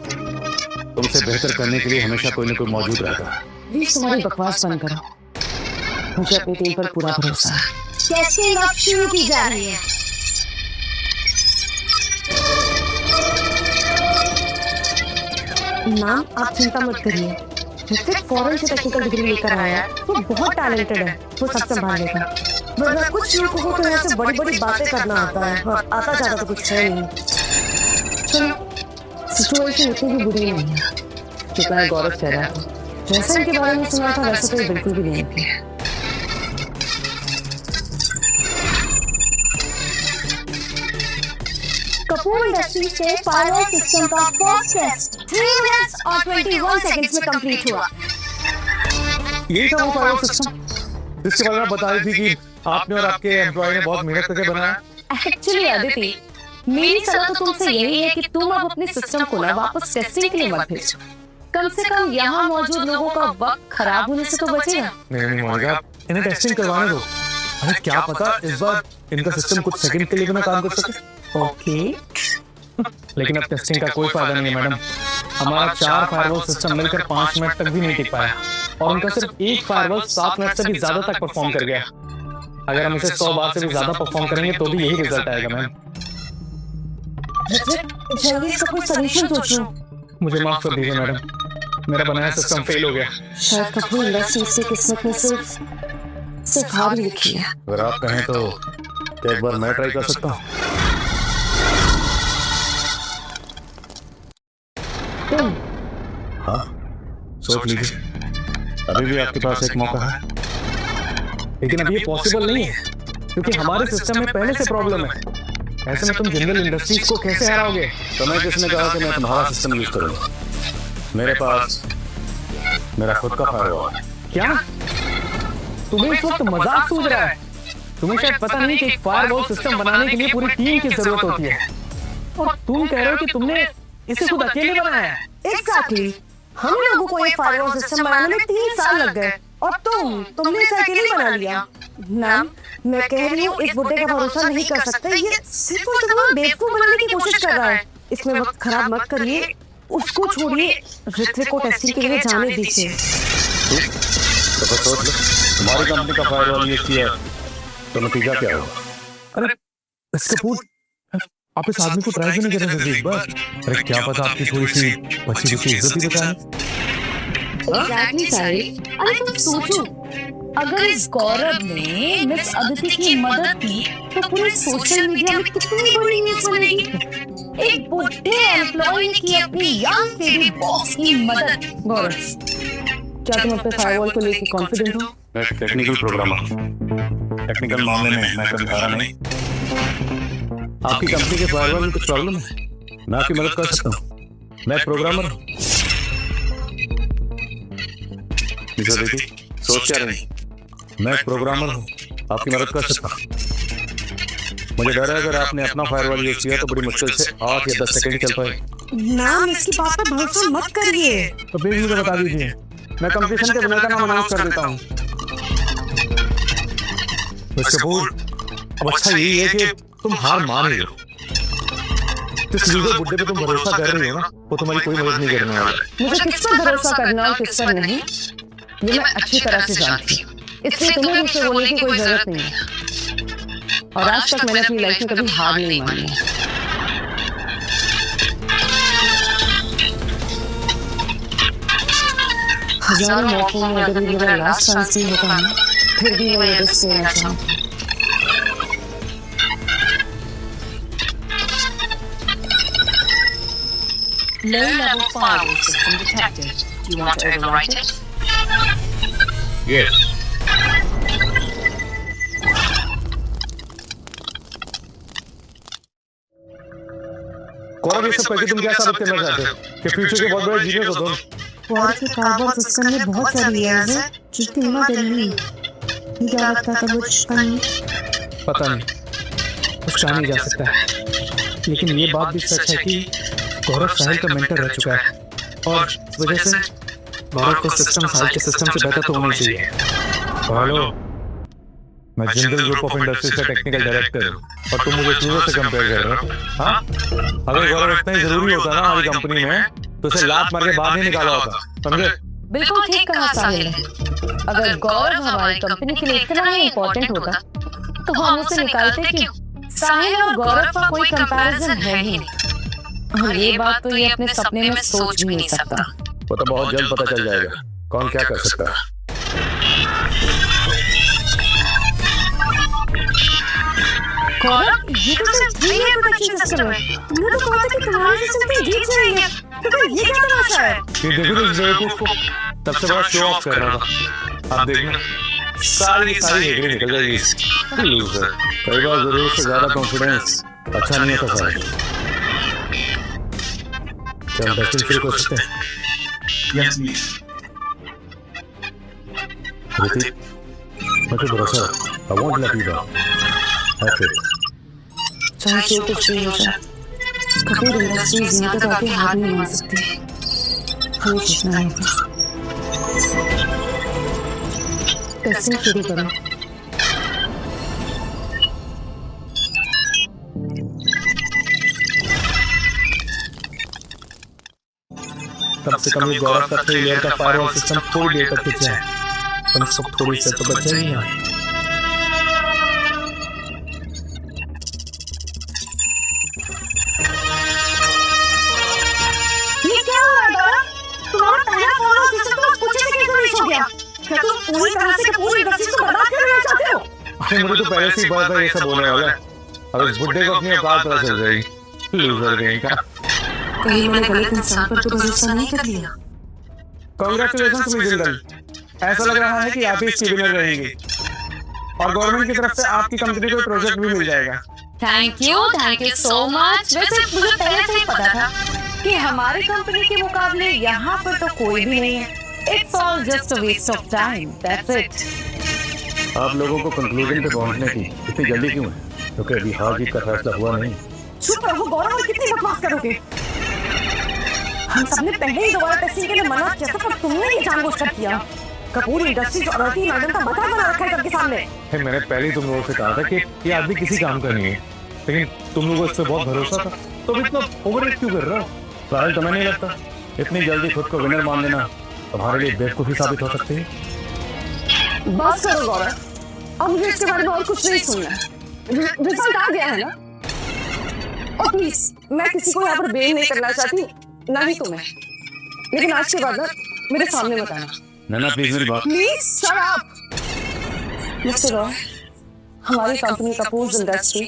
तुमसे बेहतर करने के लिए हमेशा कोई न कोई मौजूद रहता है। प्लीज तुम्हारी बकवास बंद करो, मुझे अपनी टीम पर पूरा भरोसा है। टेस्टिंग अब शुरू की जा रही है। नाम आप चिंता मत करिए, ऋत्विक फॉरेन से टेक्निकल डिग्री लेकर आया है, वो बहुत टैलेंटेड है, वो सब संभाल लेगा। वरना कुछ लोगों को तो ऐसे बड़ी बड़ी बातें करना आता है और आता जाता तो कुछ है नहीं। चलो, सिचुएशन इतनी भी बुरी नहीं है जितना गौरव कह रहा था। जैसा इनके बारे में सुना था वैसे तो ये बिल्कुल भी नहीं है। कपूर इंडस्ट्रीज के फायरवॉल सिस्टम का फर्स्ट टेस्ट 3 मिनट्स और 21 सेकंड्स में कंप्लीट हुआ। यही था वो फायरवॉल सिस्टम जिसके बारे में बता रही थी कि आपने और आपके एम्प्लॉय ने बहुत मेहनत करके बनाया। एक्चुअली अदिति, मेरी सलाह तो तुमसे यही है कि तुम अब अपने सिस्टम को ना वापस टेस्टिंग के लिए मत भेजो। कम से कम यहाँ मौजूद लोगों का वक्त खराब होने से तो बचेगा। नहीं मोनिका, इन्हें टेस्टिंग करवाने दो। अरे क्या पता इस बार इनका सिस्टम कुछ सेकंड के लिए भी ना काम कर सके। ओके, लेकिन अब टेस्टिंग का कोई फायदा नहीं है मैडम। हमारा 4 फायरवॉल सिस्टम मिलकर 5 मिनट तक भी नहीं टिक पाया और उनका सिर्फ एक फायरवॉल 7 मिनट से भी ज्यादा तक परफॉर्म कर गया। अगर हम इसे 100 बार से भी ज्यादा परफॉर्म करेंगे तो भी यही रिजल्ट आएगा मैम। जल्दी इसका कोई सॉल्यूशन सोचो। मुझे माफ कर दीजिए मैडम, मेरा बनाया सिस्टम फेल हो गया। शायद कपूर इंडस्ट्रीज की किस्मत में सिर्फ हार ही लिखी है। अगर आप कहें तो एक बार मैं ट्राई कर सकता हूँ। तुम हाँ, सोच लीजिए, अभी भी आपके पास एक मौका है। लेकिन अब ये पॉसिबल नहीं है क्योंकि हमारे सिस्टम में पहले से प्रॉब्लम है। ऐसे में तुम जनरल इंडस्ट्रीज को कैसे हराओगे? तो मैं किसने कहा कि मैं तुम्हारा सिस्टम यूज करूंगा? मेरे पास मेरा खुद का फायरवॉल है। क्या तुम्हें इस वक्त मजाक सूझ रहा है? तुम्हें शायद पता नहीं कि एक फायरवॉल सिस्टम बनाने के लिए पूरी टीम की जरूरत होती है और तुम कह रहे हो कि तुमने इसे खुद अकेले बनाया है। एग्जैक्टली, हम लोगों को ये फायरवॉल सिस्टम बनाने में 3 साल लग गए और तुमने इसे अकेले बना लिया। मैम, मैं कह रही हूँ इस बुड्ढे का भरोसा नहीं कर सकते। ये सिर्फ और सिर्फ बेवकूफ बनाने की कोशिश कर रहा है। इसमें वक्त खराब मत करिए, उसको छोड़िए, ऋत्विक को टेस्टिंग के लिए जाने दीजिए। तो बस सोच लो, तुम्हारी कंपनी का फायरवॉल यूज किया तो नतीजा क्या होगा? अरे कपूर, आप इस आदमी को ट्राई क्यों नहीं करने देते एक बार? अरे क्या पता आपकी थोड़ी सी बच्ची इज्जत ही बचाए। एग्जैक्टली साहिल, अरे तुम सोचो, अगर इस गौरव ने मिस अदिति की मदद की तो पूरे सोशल मीडिया में कितनी बड़ी न्यूज़ बनेगी। एक बुढ़े एम्प्लॉय ने की अपनी यंग बेबी बॉस की मदद। गौरव, क्या तुम अपने फायरवॉल को लेकर कॉन्फिडेंट हो? मैं टेक्निकल प्रोग्रामर, टेक्निकल मामले में मैं कभी हारा नहीं। आपकी कंपनी के फायरवॉल में कुछ प्रॉब्लम है, मैं आपकी मदद कर सकता हूँ। मैं प्रोग्रामर हूँ। दीदी सोच क्या रही? मैं प्रोग्रामर हूँ, आपकी मदद कर सकता हूँ। मुझे डर है अगर आपने अपना फायरवॉल यूज किया तो बड़ी मुश्किल से 8 या 10 सेकंड चल पाए। नाम इसकी बात पर भरोसा मत करिए। तो प्लीज मुझे बता दीजिए, मैं कंपटीशन के विनर का नाम अनाउंस कर देता हूँ। मिस्टर कपूर, अब अच्छा यही है कि तुम हार मान रही हो। जिस लूजर बुड्ढे पे तुम भरोसा कर रही हो ना, वो तुम्हारी कोई मदद नहीं करने वाला। मुझे किस पर भरोसा करना और किस पर नहीं, ये मैं अच्छी तरह से जानती हूँ, इसलिए तुम्हें मुझसे बोलने की कोई जरूरत नहीं है। और आज तक मैंने अपनी लाइफ में कभी हार नहीं मानी। हजारों मौकों में अगर मेरा लास्ट चांस नहीं होता ना, फिर भी मैं रिस्क लेना चाहूँगी। Low-level firewall system detected. Do you want to overwrite it? Yes. गौरव, ये सब करके तुम क्या साबित करना चाहते हो कि फ्यूचर के बहुत बड़े जीनियस हो तुम? गौरव के फायरवॉल सिस्टम में बहुत सारी लेयर्स हैं जो तीनों दिल्ली। क्या लगता था वो छुपा नहीं? पता नहीं, कुछ कहा नहीं जा सकता है, लेकिन ये बात भी सच है कि गौरव साहिल का मेंटर रह चुका है और इस वजह से गौरव का सिस्टम साहिल के सिस्टम से बेहतर तो होना ही चाहिए। हेलो, मैं जिंदल ग्रुप ऑफ इंडस्ट्रीज का टेक्निकल डायरेक्टर हूँ और तुम मुझे सूरज से कंपेयर कर रहे हो? हाँ, अगर गौरव इतना ही जरूरी होता ना हमारी कंपनी में तो उसे लात मार के बाहर नहीं निकाला होता, समझे? बिल्कुल ठीक कहा साहिल ने। अगर गौरव हमारी कंपनी के लिए इतना ही इम्पोर्टेंट होता तो हम उसे निकालते क्यों? साहिल और गौरव का कोई कंपैरिजन है ही नहीं। और ये बात तो ये अपने सपने में सोच भी नहीं सकता। वो तो बहुत जल्द पता चल जाएगा कौन क्या कर सकता है। गौरव, ये तो सिर्फ 3 लेयर प्रोटेक्शन सिस्टम है। तुमने तो कहा था कि तुम्हारे सिस्टम पे जीत जाएंगे। तो फिर ये क्या तमाशा है? ये देखो तो इस बेवकूफ को तब से बड़ा शो ऑफ कर रहा था। आप देखना सारी हेगड़ी निकल जाएगी इसकी। लूजर। कई बार जरूरत से ज्यादा कॉन्फिडेंस अच्छा नहीं होता साहब। क्या हम टेस्टिंग शुरू कर सकते हैं? Yes please. ऋतिक, मुझे भरोसा है। I won't let you down. Have faith. चाहे जो कुछ भी हो जाए, कपूर इंडस्ट्रीज यहाँ तक आके हार नहीं मान सकती। हमें जीतना होगा। टेस्टिंग शुरू करो। कम से कम ये गौरव का 3 लेयर का फायरवॉल सिस्टम थोड़ी देर तक टिक जाए। हम सब थोड़ी से तो बचे ही हैं। ये क्या हो रहा है गौरव? तुम्हारा पहला फायरवॉल सिस्टम तो कुछ से कैसे मिस हो गया? क्या तुम पूरी तरह से पूरी इंडस्ट्री को बर्बाद करना चाहते हो? अरे मुझे तो पहले से ही पता था ये सब होने वाला है। अब इस बुड्ढे को अपनी औकात पता चल जाएगी। लूजर कहीं का। कहीं मैंने गलत इंसान पर तो भरोसा नहीं कर लिया। Congratulations miss Jindal. ऐसा लग रहा है कि आप ही इसकी विनर रहेंगी और गवर्नमेंट की तरफ से आपकी कंपनी को प्रोजेक्ट भी मिल जाएगा। Thank you so much. वैसे मुझे पहले से ही पता था कि हमारी कंपनी के मुकाबले यहाँ पर तो कोई भी नहीं है। It's all just a waste of time, that's it. आप लोगों को कंक्लूजन पे पहुंचने की इतनी जल्दी क्यों है? क्योंकि अभी हार जीत का फैसला हुआ नहीं। चुप रहो गौरव, और कितनी बकवास करोगे? हम सबने पहले ही दोबारा टेस्टिंग के लिए मना किया था, पर तुमने ये जानबूझकर किया। कपूर इंडस्ट्रीज और अर्थी मैडम का मजाक बना रखा है सबके सामने। फिर मैंने पहले ही तुम लोगों से कहा था कि ये आदमी किसी काम का नहीं है, लेकिन तुम लोगों को इस पे बहुत भरोसा था। तो इतना ओवररेट क्यों कर रहे हो? साहिल, तुम्हें नहीं लगता इतनी जल्दी खुद को विनर मान लेना तुम्हारे लिए बेवकूफी साबित हो सकती है? बस करो गौरव, अब मुझे इसके बारे में और कुछ नहीं सुनना है। रिजल्ट आ गया है ना? और प्लीज, मैं किसी को यहाँ पर ब्लेम नहीं करना चाहती, ना ही तुम्हें, लेकिन आज के बाद मेरे सामने बताना। नैना प्लीज मेरी बात। Please shut up. Mister Roy, हमारी कंपनी कपूर इंडस्ट्री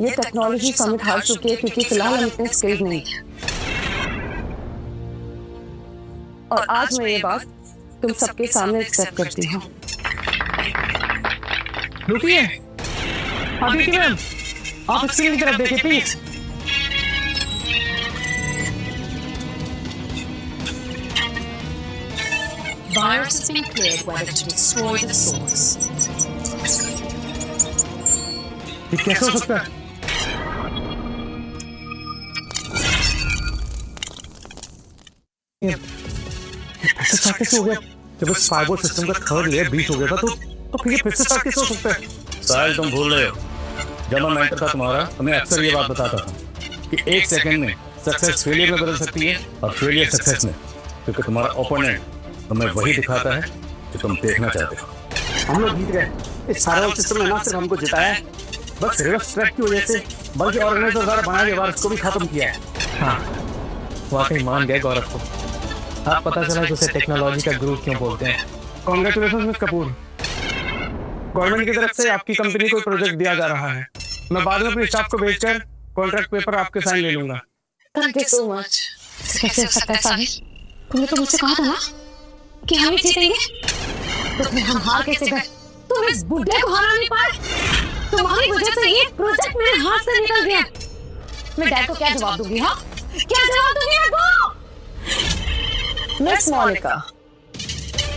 ये टेक्नोलॉजी समिट हार चुकी है क्योंकि फिलहाल हम इतने स्किल्ड नहीं है। और आज मैं ये बात तुम सबके सामने एक्सेप्ट करती हूँ। रुकिए, अदिति मैम, आप स्क्रीन की तरफ देखिए please. Virus has been cleared whether to destroy the source. ये कैसे हो सकता है? फिर से कैसे हो गया? जब इस फायरवॉल सिस्टम का 3rd लेयर ब्रीच हो गया था तो फिर ये फिर से कैसे हो सकता है? साहिल, तुम भूल रहे हो, जब मैं मेंटर था तुम्हारा तो मैं अक्सर ये बात बताता था कि 1 सेकंड में सक्सेस फेलियर में बदल सकती है और फेलियर सक्सेस में, क्योंकि तुम्हारा ओपोनेंट तुम्हें वही दिखाता है जो तुम देखना चाहते हो। हम लोग जीत गए। इस फायरवॉल सिस्टम ने ना सिर्फ हमको जिताया है, बस रिवर्स ट्रैक की वजह से, बल्कि ऑर्गेनाइजर द्वारा बनाए गए वायरस को भी खत्म किया है। हाँ, वाकई मान गए गौरव को। अब पता चला कि उसे टेक्नोलॉजी का गुरु क्यों बोलते हैं। Congratulations miss Kapoor. गवर्नमेंट की तरफ से आपकी कंपनी को प्रोजेक्ट दिया जा रहा है। मैं बाद में अपने स्टाफ को भेजकर कॉन्ट्रैक्ट पेपर आपके साइन ले लूंगा। Thank you so much. कैसे हो सकता है साहिल? तुमने तो मुझसे कहा था ना कि हम ही जीतेंगे, तो फिर हम हार कैसे गए? तुम इस बुड्ढे को हरा नहीं पाए। तुम्हारी वजह से ये प्रोजेक्ट मेरे हाथ से निकल गया। मैं डैड को क्या जवाब दूंगी? हाँ, क्या जवाब दूंगी मैं को? मिस मोनिका,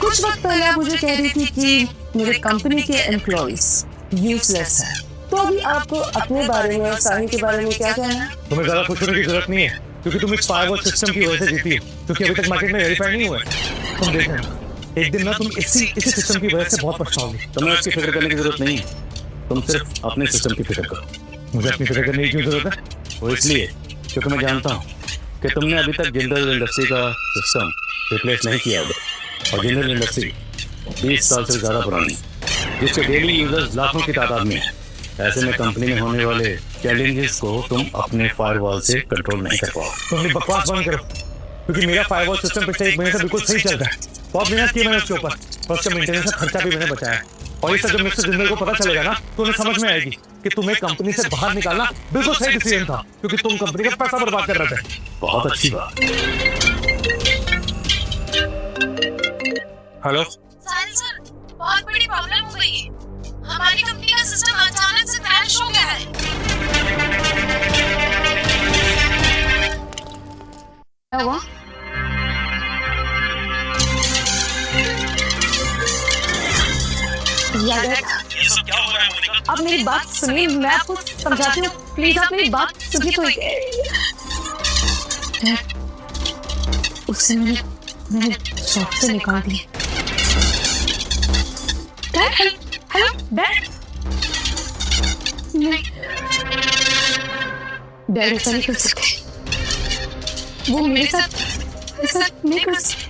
कुछ वक्त पहले आप मुझे कह रही थी कि मेरे कंपनी के एम्प्लॉइज यूजलेस हैं, तो अभी आपको अपने बारे में और साहिल के बारे में क्या कहना है? तुम्हें ज्यादा खुश होने की जरूरत नहीं है, क्योंकि तुम इस फायरवॉल सिस्टम की वजह से जीती है, क्योंकि अभी तक मार्केट में वेरीफाई नहीं हुआ है। तुम देखना, एक दिन ना तुम इसी सिस्टम की वजह से बहुत पछताओगे। तुम्हें उसकी फिक्र करने की जरूरत नहीं है, तुम सिर्फ अपने सिस्टम की फिक्र करो। मुझे अपनी फिक्र करने की क्यों जरूरत है? वो इसलिए क्योंकि मैं जानता हूँ कि तुमने अभी तक जिंदल इंडस्ट्री का सिस्टम रिप्लेस नहीं किया होगा, और जिंदल इंडस्ट्री 20 साल से ज़्यादा पुरानी है, जिसके डेली यूजर्स लाखों की तादाद में है। ऐसे में कंपनी में होने वाले चैलेंजेस को तुम अपने फायरवॉल से कंट्रोल नहीं कर पाओ। तुम अपनी बकवास बंद करो, क्योंकि मेरा फायरवॉल सिस्टम पिछले 1 महीने से बिल्कुल सही चल रहा है। बहुत मेहनत की मैंने उसके ऊपर, और उसका मेंटेनेंस का खर्चा भी मैंने बचाया। और ये सब जब मिस्टर जिंदल को पता चलेगा ना, तो उन्हें समझ में आएगी कि तुम्हें कंपनी से बाहर निकालना बिल्कुल सही डिसीजन था, क्योंकि तुम कंपनी का पैसा बर्बाद कर रहे थे। बहुत अच्छी बात। हेलो साहिल सर, बहुत बड़ी प्रॉब्लम हो गई है। हमारी कंपनी का सिस्टम अचानक से क्रैश हो गया है। क्या हुआ? अब मेरी बात सुनिए, मैं आपको समझाती हूँ, प्लीज आप मेरी बात सुनिए तो। उससे मैंने शॉप से निकाल दिया। हेलो डैड, डैड ऐसा नहीं कर सकते, वो मेरे साथ ऐसा नहीं कर सकते।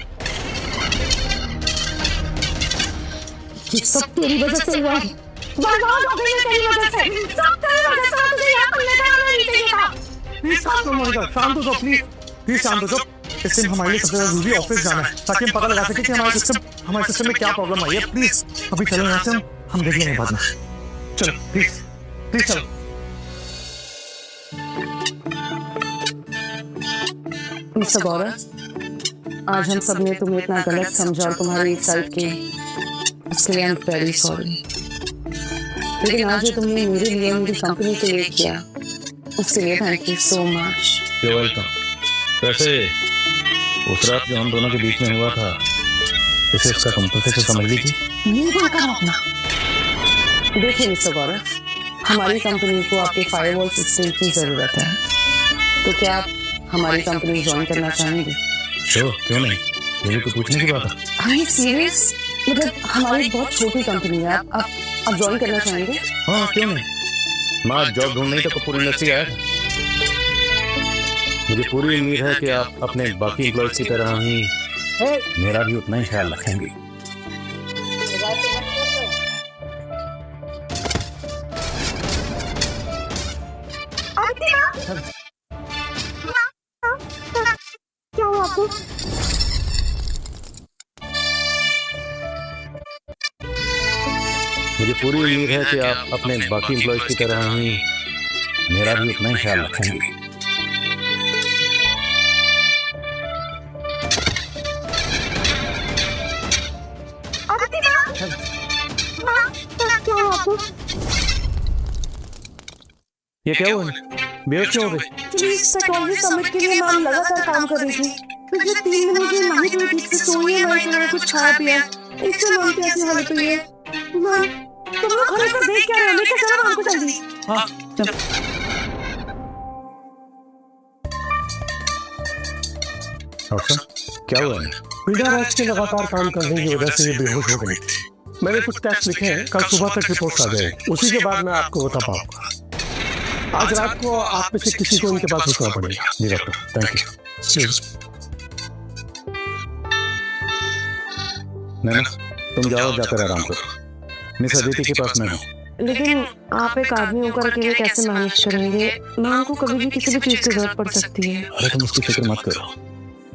ये सब तेरी वजह से हुआ है, बर्बाद हो गई है तेरी वजह से, सब तेरी वजह से। तुझे यहाँ पर लेकर आना नहीं चाहिए था। प्लीज शांत हो जाओ, शांत हो जाओ, प्लीज शांत हो जाओ। इस टाइम हमारे लिए सबसे ज्यादा जरूरी ऑफिस जाना है, ताकि हम पता लगा सके कि हमारे सिस्टम में क्या प्रॉब्लम आई है। प्लीज अभी चलो यहाँ से, हम देख लेंगे बाद में। चलो प्लीज चलो। मिस्टर गौरव, आज हम सब ने तुम्हें इतना गलत समझा और तुम्हारी इनसल्ट की, उसके लिए आई एम वेरी सॉरी। लेकिन आज जो तुमने मेरे लिए, मेरी कंपनी के लिए किया, उसके लिए thank you so much. You welcome. वैसे उस रात जो हम दोनों के बीच में हुआ था, इसे उसका कंपनसेशन समझ लीजिए। मुंह बंद करो अपना। देखिए मिस्टर गौरव, हमारी कंपनी को आपके फायरवॉल सिस्टम की जरूरत है, तो क्या आप हमारी कंपनी ज्वाइन करना चाहेंगे? श्योर, क्यों नहीं, ये भी तो पूछने की बात है। हाँ सीरियस, मतलब हमारी बहुत छोटी कंपनी है, आप ज्वाइन करना चाहेंगे? हाँ क्यों नहीं, मैं आज जॉब ढूंढ नहीं तो पूरी इंडस्ट्री आया था। मुझे पूरी उम्मीद है कि आप अपने बाकी एम्प्लॉयज की तरह ही मेरा भी उतना ही ख्याल रखेंगे। क्या हुआ आपको? मुझे पूरी उम्मीद है कि आप अपने बाकी एम्प्लॉयज की तरह ही मेरा भी उतना ही ख्याल रखेंगे। ये क्या हुआ, बेहोश क्यों हो गई? प्लीज टेक्नोलॉजी समिट के लिए मैम लगातार काम कर रही थी। पिछले 3 दिनों से ना ही कोई ठीक से सोई है, ना ही कोई कुछ खाया पिया, इससे मैम की ऐसी हालत हुई है। मैम तुम लोग खड़े होकर देख क्या रहे हो? लेकर चलो मैम को जल्दी। हाँ चल। डॉक्टर क्या हुआ है? बिना रेस्ट के लगातार काम करने की वजह से ये बेहोश हो गई। मैंने कुछ टेस्ट लिखे हैं, कल सुबह तक रिपोर्ट आ जाएगी, उसी के बाद मैं आपको बता पाऊंगा। आज रात को आप में से किसी को इनके पास रुकना पड़ेगा। जी डॉक्टर, थैंक यू। नैना तुम जाओ, जाकर आराम करो, मिस अदिति के पास मैं हूँ। लेकिन आप एक आदमी होकर अकेले कैसे मैनेज करेंगे? मैम को कभी भी किसी भी चीज की जरूरत पड़ सकती है। अरे तुम उसकी फिक्र मत करो,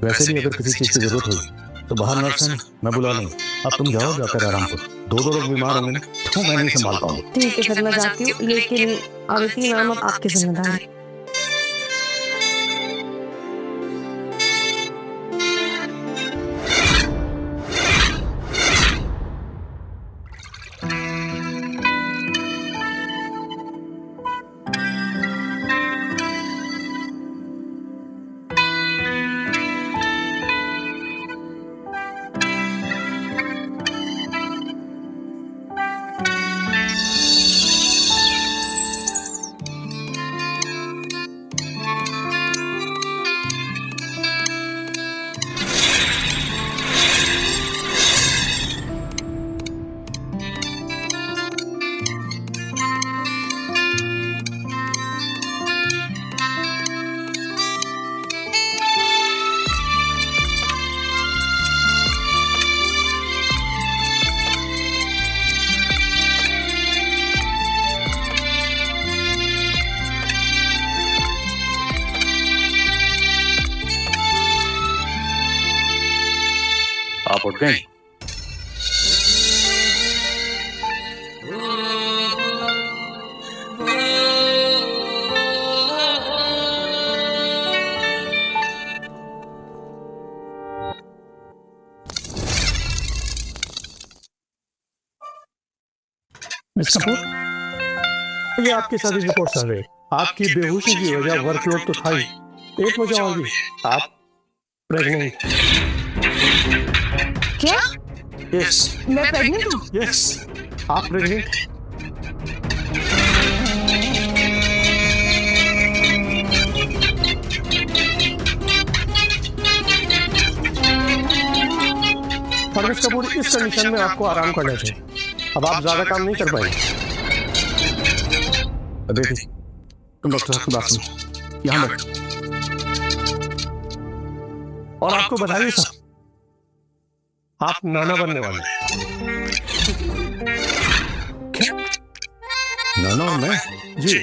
वैसे भी अगर किसी चीज की जरूरत हुई तो बाहर नर्स है, मैं बुला लूंगा। अब तुम जाओ, जाकर आराम करो। 2 लोग बीमार होंगे ना तो मैं नहीं संभाल पाऊंगा। ठीक है फिर मैं जाती हूँ, लेकिन अदिति मैम अब आपकी जिम्मेदारी। आप उठ गए? मिस कपूर, ये आपकी सारी रिपोर्ट्स आ गई। आपकी बेहोशी की वजह वर्कलोड तो था ही, एक वजह और भी, आप प्रेग्नेंट। क्या? यस मैं प्रेग्नेंट हूँ? यस, आप प्रेग्नेंट। मिस कपूर, इस कंडीशन में आपको आराम करना चाहिए। अब आप ज्यादा काम नहीं कर पाएंगे। अदिति, तुम डॉक्टर साहब की बात सुनो, यहाँ बैठो। और आपको बताइए साहब, आप नाना बनने वाले हैं। क्या? नाना और मैं? जी।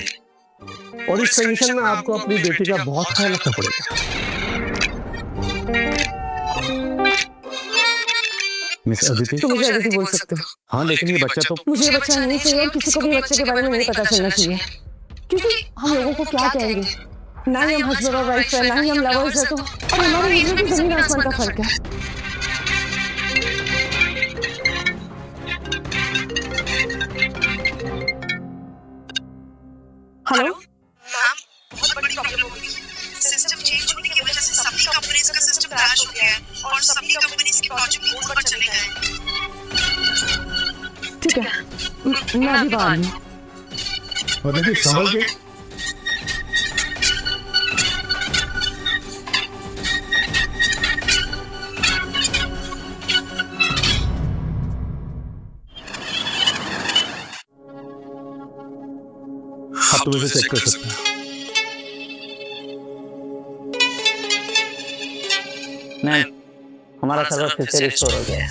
और इस कंडीशन में आपको अपनी बेटी का बहुत ख्याल रखना पड़ेगा। मिस अदिति, तुम मुझे अदिति बोल सकते हो। हाँ, लेकिन ये बच्चा तो मुझे बच्चा नहीं चाहिए और किसी को भी बच्चे के बारे में नहीं पता चलना चाहिए, क्योंकि हम लोगों को क्या कहेंगे, ना ही हम हस्बैंड और वाइफ है, ना ही हम लवर्स है, तो और हमारे बीच में भी जमीन आसमान का फर्क है। हेलो मैम, बहुत बड़ी प्रॉब्लम हो गई। सिस्टम चेंज होने की वजह से सभी कंपनीज का सिस्टम क्रैश हो गया है और सभी कंपनीज के प्रोजेक्ट होल्ड पर चले गए हैं। ठीक है, मैं अभी बाहर हूँ। और देखिए संभल के। आप तो मुझे चेक कर सकते हैं। नहीं, हमारा सर्वर फिर से रिस्टोर हो गया है।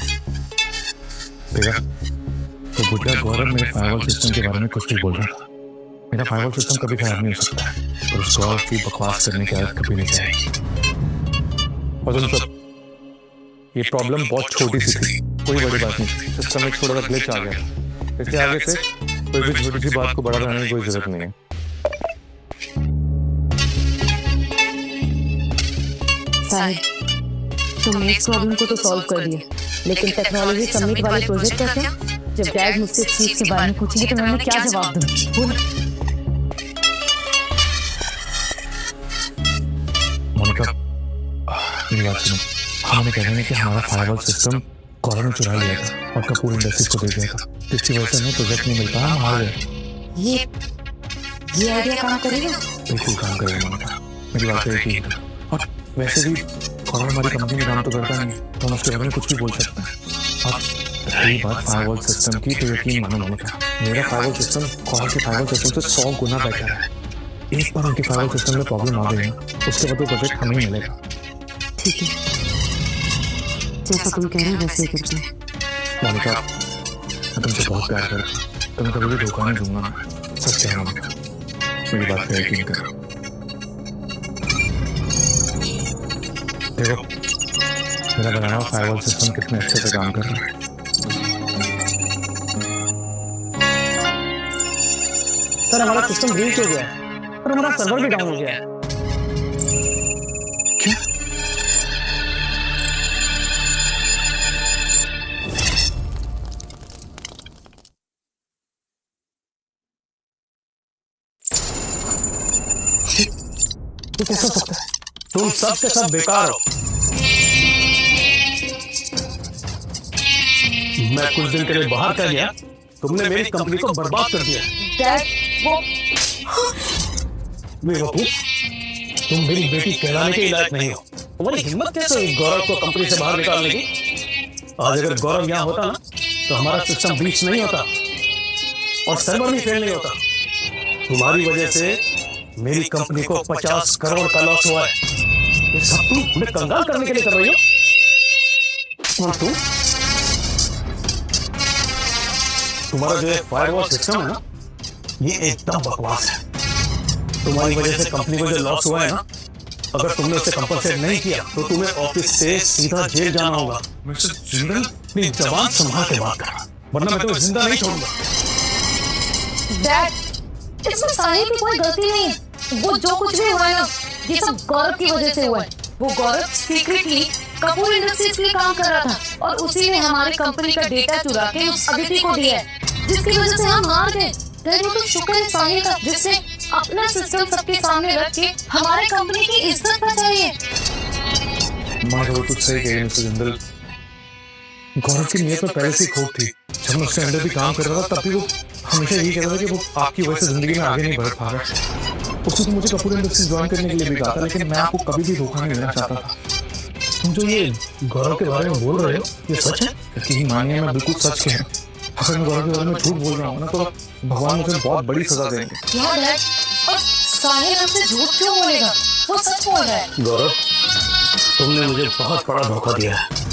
देखा, तो बुढ़ा गौरव मेरे फायरवॉल सिस्टम के बारे में कुछ भी बोल रहा था। मेरा फायरवॉल सिस्टम कभी खराब नहीं हो सकता और उस गौरव की बकवास करने की आदत कभी नहीं जाएगी। और तुम सब, ये प्रॉब्लम बहुत छोटी सी थी, कोई बड़ी बात नहीं। सिस्टम में थोड़ा सा ग्लिच आ गया, इसके आगे से कोई भी छोटी सी बात को बड़ा बनाने की कोई जरूरत नहीं है। साहिब, तुमने इस प्रॉब्लम को तो सॉल्व कर दिया, लेकिन टेक्नोलॉजी समिट वाले प्रोजेक्ट का क्या? जब डैड मुझसे इस चीज के बारे में पूछेंगे तो मैं क्या जवाब दूंगी? मोनिका, मेरी बात सुनो। हमें कह रहे हैं कि हमारा फायरवॉल सिस्टम गौरव ने चुरा लिया था और कपूर इंडस्ट्रीज को दे दिया था, जिसकी वजह से हमें प्रोजेक्ट नहीं मिल पाया, हम हार गए। ये आइडिया काम करेगा? बिल्कुल काम करेगा मोनिका, मेरी बात यकीन है। और वैसे भी गौरव हमारी कंपनी में काम तो करता नहीं, तो हम उसके बारे में कुछ भी बोल सकते हैं। और रही बात फायरवॉल सिस्टम की, तो यकीन मानो मोनिका, मेरा फायरवॉल सिस्टम गौरव के फायरवॉल सिस्टम से 100 गुना बेटर है। एक बार उनके फायरवॉल सिस्टम में प्रॉब्लम आ गई ना, उसके बाद वो प्रोजेक्ट हमें ही मिलेगा। ठीक है, जैसा तुम कह रहे हो वैसे ही करते हैं। मोनिका, मैं तुमसे बहुत प्यार करता हूँ, तुम्हें कभी भी धोखा नहीं दूंगा मैं, सच कह रहा हूँ मोनिका, मेरी बात पे यकीन करो। देखो, मेरा बनाया हुआ फायरवॉल सिस्टम कितने अच्छे से काम कर रहा है। सर, हमारा सिस्टम ब्रीच हो गया है और हमारा सर्वर भी डाउन हो गया है। क्या? ये कैसा हो सकता है? तुम सब के सब बेकार हो। मैं कुछ दिन के लिए बाहर का गया, तुमने मेरी कंपनी को बर्बाद कर दिया। डैड, वो बेवकूफ, तुम मेरी बेटी कहलाने के लायक नहीं हो। तुम्हारी हिम्मत कैसे हुई गौरव को कंपनी से बाहर निकालने की? आज अगर गौरव यहाँ होता ना, तो हमारा सिस्टम ब्रीच नहीं होता और सर्वर भी फेल नहीं होता। तुम्हारी वजह से मेरी कंपनी को 50 करोड़ का लॉस हुआ है। ये सब तुम हमें कंगाल करने के लिए कर रही हो। और तुम्हारा जो फायरवॉल सिस्टम है ना, ये एकदम बकवास है। तुम्हारी वजह से कंपनी को जो लॉस हुआ है ना, अगर तुमने उसे कंपनसेट नहीं किया तो तुम्हें ऑफिस से सीधा जेल जाना होगा। मिस्टर जिंदल, अपनी जबान संभाल के बात कर, वरना मैं तुम्हें जिंदा नहीं छोड़ूंगा। डैड, इसमें साहिल की कोई गलती नहीं है। वो जो कुछ भी हुआ है ना, ये सब गौरव की वजह से हुआ है। वो गौरव सीक्रेटली कपूर इंडस्ट्रीज के लिए काम कर रहा था और उसी ने हमारी कंपनी का डेटा चुरा के उस अदिति को दिया है, जिसकी वजह से हम हार गए। डैड, वो तो शुक्र है साहिल का, जिसने अपना सिस्टम सबके सामने रख के हमारे कंपनी की इज्जत बचाई है। माँ तो कुछ सही कह रही है मिस्टर जिंदल। गौरव की नीयत में पहले से ही खोट थी। जब मैं उसके अंदर भी काम कर रहा था तब भी वो हमेशा यही कहता था कि वो आपकी वजह से जिंदगी में आगे नहीं बढ़ पा रहा। उसने तो मुझे कपूर इंडस्ट्रीज ज्वाइन करने के लिए भी कहा था, लेकिन मैं आपको कभी भी धोखा नहीं देना चाहता था। तुम जो ये गौरव के बारे में बोल रहे हो, ये सच है? यकीन मानिए, मैं बिल्कुल सच कह रहा हूँ। अगर मैं गौरव के बारे में झूठ बोल रहा हूँ ना, तो भगवान मुझे बहुत बड़ी सजा देंगे। क्या डैड? और साहिल हमसे झूठ क्यों बोलेगा? वो सच बोल रहा है। गौरव, तुमने मुझे बहुत बड़ा धोखा दिया है।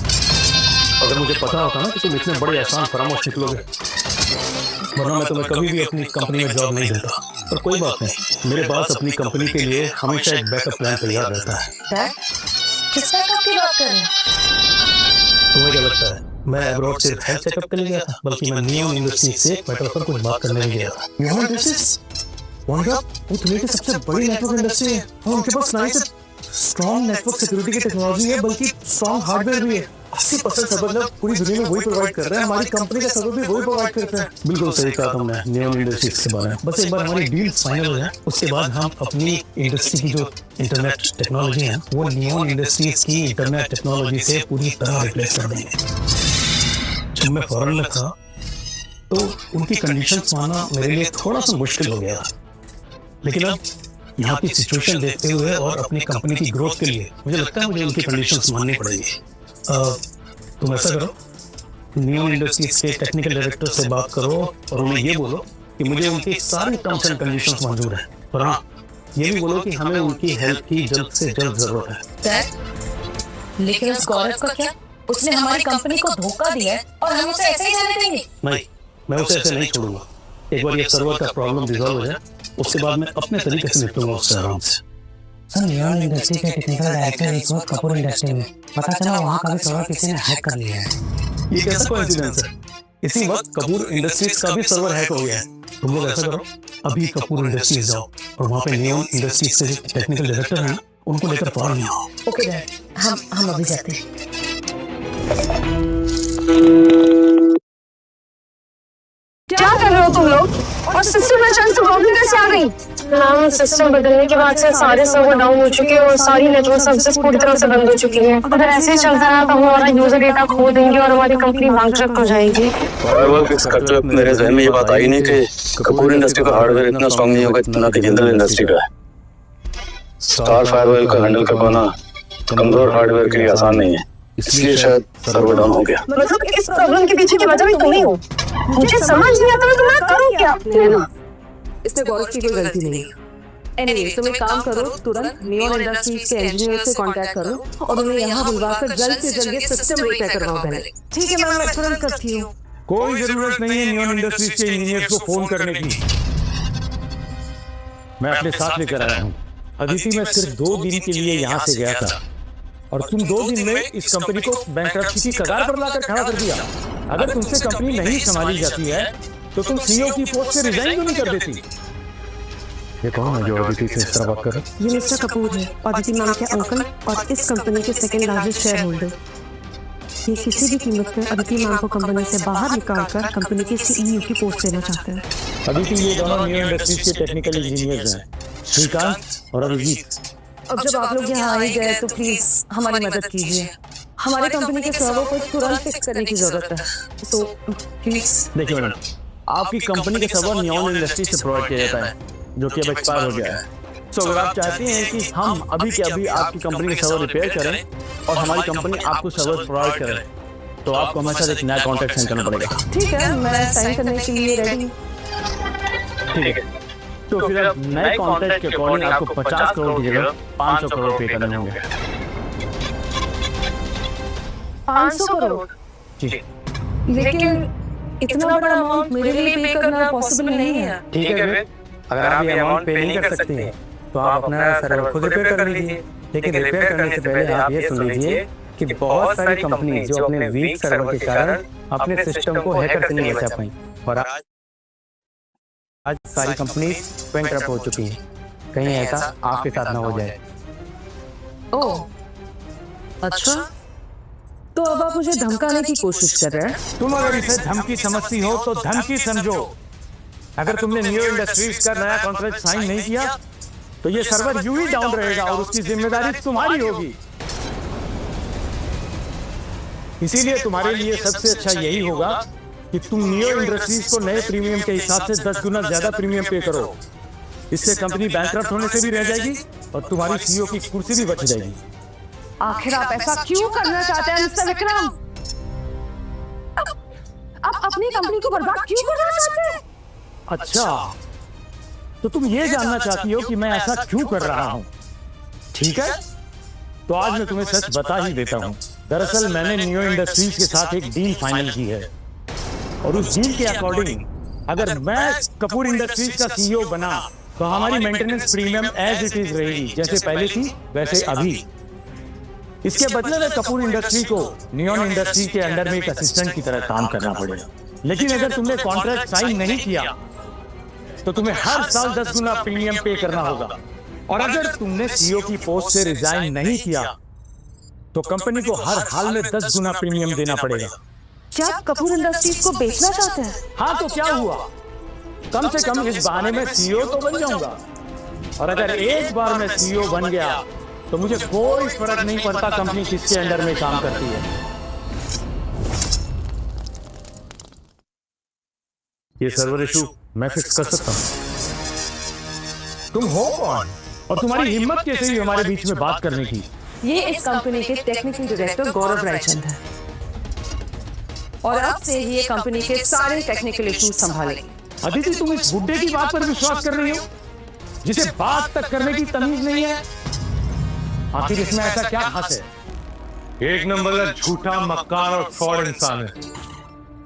अगर मुझे पता होता ना कि तुम इतने बड़े एहसान फरामोश निकलोगे, वरना मैं तुम्हें कभी भी अपनी कंपनी में जॉब नहीं देता। पर कोई बात नहीं, मेरे पास अपनी कंपनी के लिए हमेशा एक बैकअप प्लान तैयार रहता है। डैड, किस बैकअप की बात कर रहे हैं? तुम्हें क्या लगता है मैं अब्रॉड सिर्फ हेल्थ चेकअप के लिए गया था? बल्कि मैं नियॉन इंडस्ट्रीज से मैटर पर कुछ बात करने भी गया था। नियॉन इंडस्ट्रीज वो दुनिया की सबसे बड़ी नेटवर्क इंडस्ट्री है और उनके पास ना ही सिर्फ स्ट्रॉन्ग नेटवर्क सिक्योरिटी की टेक्नोलॉजी है, बल्कि स्ट्रॉन्ग हार्डवेयर भी है। 80% सर्वर पूरी दुनिया में वही प्रोवाइड कर रहा है। हमारी कंपनी का सर्वर भी वही प्रोवाइड करता है। बिल्कुल सही कहा तुमने नियॉन इंडस्ट्रीज के बारे में। बस एक बार हमारी डील फाइनल हो जाए, उसके बाद हम अपनी इंडस्ट्री की जो इंटरनेट टेक्नोलॉजी है वो नियॉन इंडस्ट्रीज की इंटरनेट टेक्नोलॉजी से पूरी तरह रिप्लेस कर देंगे। जब मैं फॉरेन में था तो उनकी कंडीशंस मानना मेरे लिए थोड़ा सा मुश्किल हो गया, लेकिन अब यहाँ की सिचुएशन देखते हुए और अपनी कंपनी की ग्रोथ के लिए मुझे लगता है मुझे उनकी कंडीशंस माननी पड़ेगी। तुम ऐसा करो, नियॉन इंडस्ट्रीज के टेक्निकल डायरेक्टर से बात करो और उन्हें ये बोलो कि मुझे उनकी सारी टर्म्स एंड कंडीशंस मंजूर है, और हाँ, ये भी बोलो कि हमें उनकी हेल्प की जल्द से जल्द जरूरत है। डैड, लेकिन उस गौरव का क्या? उसने हमारी कंपनी को धोखा दिया है और हम उसे ऐसे ही जाने देंगे? नहीं, मैं उसे ऐसे नहीं छोड़ूंगा। एक बार ये सर्वर का प्रॉब्लम रिजॉल्व हो जाए, उसके बाद मैं अपने तरीके से निपटूंगा उससे आराम से। सर, नियॉन इंडस्ट्री के टेक्निकल डायरेक्टर इस वक्त कपूर इंडस्ट्री में, पता चला वहाँ का भी सर्वर किसी ने हैक कर लिया है। ये कैसा कोइंसिडेंस है? इसी वक्त कपूर इंडस्ट्रीज का भी सर्वर हैक हो गया है। तुम लोग ऐसा करो, अभी कपूर इंडस्ट्रीज जाओ और वहाँ पे नियॉन इंडस्ट्रीज के जो टेक्निकल डायरेक्टर हैं उनको लेकर फौरन आओ। ओके डैड, हम अभी जाते हैं। क्या कर रहे हो तुम लोग? और सिस्टम में चंद प्रॉब्लम कैसे आ गई? मैम, सिस्टम बदलने के बाद से सारे सर्वर डाउन हो चुके हैं और सारी नेटवर्क सर्विसेज पूरी तरह से बंद हो चुकी हैं। अगर ऐसे ही चलता रहा तो हम हमारा यूजर डेटा खो देंगे और हमारी कंपनी बैंकरप्ट हो जाएगी। मेरे ज़हन में ये बात आई नहीं कि कपूर इंडस्ट्री का हार्डवेयर इतना स्ट्रांग नहीं होगा जितना कि जिंदल इंडस्ट्री का है। स्टार फायरवॉल का हैंडल कर पाना कमजोर हार्डवेयर के लिए आसान नहीं है, इसलिए शायद सर्वर डाउन हो गया। मतलब इस प्रॉब्लम के पीछे की वजह भी तुम ही हो। मुझे समझ नहीं आता तो मैं करूं क्या? इसमें गौरव की कोई गलती नहीं है। एनीवे, तुम एक काम करो, तुरंत नियॉन इंडस्ट्रीज के इंजीनियर से कांटेक्ट करो और उन्हें यहाँ बुलवाकर जल्द से जल्द ये सिस्टम रिपेयर करवाओ पहले। ठीक है मैम, मैं तुरंत करती हूँ। कोई जरूरत नहीं है नियॉन इंडस्ट्रीज के इंजीनियर्स को फोन करने की। मैं अपने साथ लेकर आया हूँ। अदिति मैं सिर्फ 2 दिन के लिए यहाँ से गया था और तुम 2 दिन में इस कंपनी को बैंकरप्सी की कगार पर लाकर खड़ा कर दिया। अगर तुमसे कंपनी नहीं संभाली जाती है तो तुम सीईओ की पोस्ट से रिजाइन क्यों नहीं कर देती? ये कौन है जो अदिति से इस तरह बात कर रहा है? ये मिस्टर कपूर है, अदिति मैम के अंकल और इस कंपनी के सेकंड लार्जेस्ट शेयर होल्डर। ये किसी भी कीमत पर अदिति मैम को कंपनी से बाहर निकालकर कंपनी के सीईओ की पोस्ट देना चाहते हैं। अदिति, ये दोनों नियॉन इंडस्ट्रीज के टेक्निकल इंजीनियर्स हैं, श्रीकांत और अभिजीत। अब जब आप लोग यहाँ आ गए तो प्लीज हमारी मदद कीजिए। हमारी कंपनी के सर्वर को तुरंत फिक्स करने की जरूरत है, तो प्लीज। देखिए मैडम, आपकी कंपनी के सर्वर नियॉन इंडस्ट्री से प्रोवाइड किया जाता है, जो कि अब एक्सपायर हो गया है। तो अगर आप चाहते हैं कि हम अभी के अभी आपकी कंपनी का सर्वर रिपेयर करें और हमारी कंपनी आपको सर्वर प्रोवाइड करे, तो आपको हमारे साथ एक नया कॉन्ट्रैक्ट साइन करना पड़ेगा। ठीक है, मैं साइन करने के लिए रेडी। ठीक है, तो फिर अब नए कॉन्ट्रैक्ट के अकॉर्डिंग आपको 50 करोड़ की जगह 500 करोड़ पे करने होंगे। 500 करोड़? जी। लेकिन इतना बड़ा अमाउंट मेरे लिए पे करना पॉसिबल नहीं है। ठीक है, फिर अगर आप ये अमाउंट पे नहीं कर सकते हैं तो आप अपना सर्वर खुद रिपेयर कर लीजिए। लेकिन रिपेयर करने से पहले आप ये सुन लीजिए कि बहुत सारी कंपनी जो अपने वीक सर्वर के कारण अपने सिस्टम को हैकर से नहीं बचा पाई और आज सारी कंपनी बैंकरप्ट हो चुकी है। कहीं ऐसा आपके साथ ना हो जाए। ओह, अच्छा, तो अब आप मुझे धमकाने की कोशिश कर रहे हैं? तुम अगर इसे धमकी समझती हो तो धमकी समझो। अगर तुमने नियो इंडस्ट्रीज का नया कॉन्ट्रैक्ट साइन नहीं किया तो ये सर्वर यूं ही डाउन रहेगा और उसकी जिम्मेदारी तुम्हारी होगी। इसीलिए तुम्हारे लिए सबसे अच्छा यही होगा कि तुम नियो इंडस्ट्रीज को नए प्रीमियम के हिसाब से 10 गुना ज्यादा प्रीमियम पे करो। इससे कंपनी बैंकरप्ट होने से भी रह जाएगी और तुम्हारी सीईओ की कुर्सी भी बच जाएगी। आखिर आप ऐसा क्यों करना चाहते हैं मिस्टर विक्रम? आप अपनी कंपनी को बर्बाद क्यों करना चाहते हैं? अच्छा, तो तुम ये जानना चाहती हो कि मैं ऐसा क्यों कर रहा हूं? ठीक है, तो आज मैं तुम्हें सच बता ही देता हूं। दरअसल मैंने नियो इंडस्ट्रीज के साथ एक डील फाइनल की है और उस डील के अकॉर्डिंग अगर मैं कपूर इंडस्ट्रीज का सीईओ बना तो हमारी maintenance premium as it is रहेगी, जैसे पहले थी वैसे अभी। इसके बदले में कपूर इंडस्ट्री को नियोन इंडस्ट्री के अंडर में एक असिस्टेंट की तरह काम करना पड़ेगा। लेकिन अगर तुमने कॉन्ट्रैक्ट साइन नहीं किया तो तुम्हें हर साल 10 गुना प्रीमियम पे करना होगा और अगर तुमने सीईओ की पोस्ट से रिजाइन नहीं किया तो कंपनी को हर हाल में 10 गुना प्रीमियम देना पड़ेगा। क्या आप कपूर इंडस्ट्रीज को बेचना चाहते हैं? हाँ, तो क्या हुआ, कम से कम इस बहाने में सीईओ तो बन जाऊंगा। और अगर एक बार मैं सीईओ बन गया तो मुझे कोई फर्क नहीं पड़ता कंपनी किसके अंडर में काम करती है। ये सर्वर इशू मैं फिक्स कर सकता हूं। तुम हो कौन और तुम्हारी हिम्मत कैसे हुई हमारे बीच में बात करने की? ये इस कंपनी के टेक्निकल डायरेक्टर गौरव रायचंद है और अब से ये कंपनी के सारे टेक्निकल इश्यूज संभालेंगे। अदिति, तुम इस बुड्ढे की बात पर विश्वास कर रही हो जिसे बात तक करने की तमीज नहीं है? आखिर इसमें ऐसा क्या खास है? एक नंबर का झूठा, मक्कार और फ्रॉड इंसान है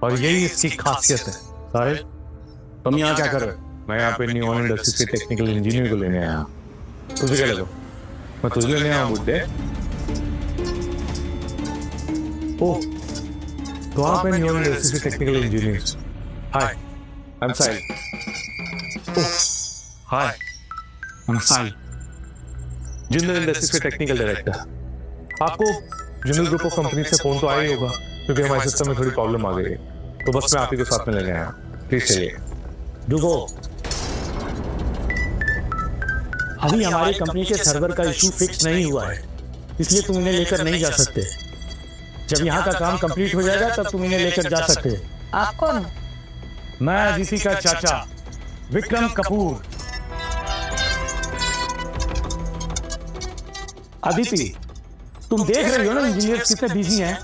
और यही इसकी खासियत है। साहिल, तुम यहाँ क्या कर रहे हो? मैं यहाँ पे नियोन इंडस्ट्रीज के टेक्निकल इंजीनियर को लेने आया। तुझे क्या लगा मैं तुझे लेने आया बुड्ढे? ओह, तो आप हैं नियोन इंडस्ट्रीज के technical engineer. Hi, I am Sahil. Oh, hi, I am Sahil, Jindal industries के टेक्निकल डायरेक्टर। आपको जिंदल ग्रुप ऑफ कंपनी से फोन तो आया ही होगा क्योंकि हमारे सिस्टम में थोड़ी प्रॉब्लम आ गई है, तो बस मैं आप ही को साथ में लेने आया। प्लीज चलिए। रुको, अभी हमारी कंपनी के सर्वर का इशू फिक्स नहीं हुआ है, इसलिए तुम इन्हें लेकर नहीं जा सकते। जब यहाँ का काम कंप्लीट हो जाएगा तब तुम इन्हें लेकर जा सकते हो। आप कौन? मैं अदिति का चाचा विक्रम कपूर। अदिति, तुम देख रही हो ना इंजीनियर्स कितने बिजी हैं,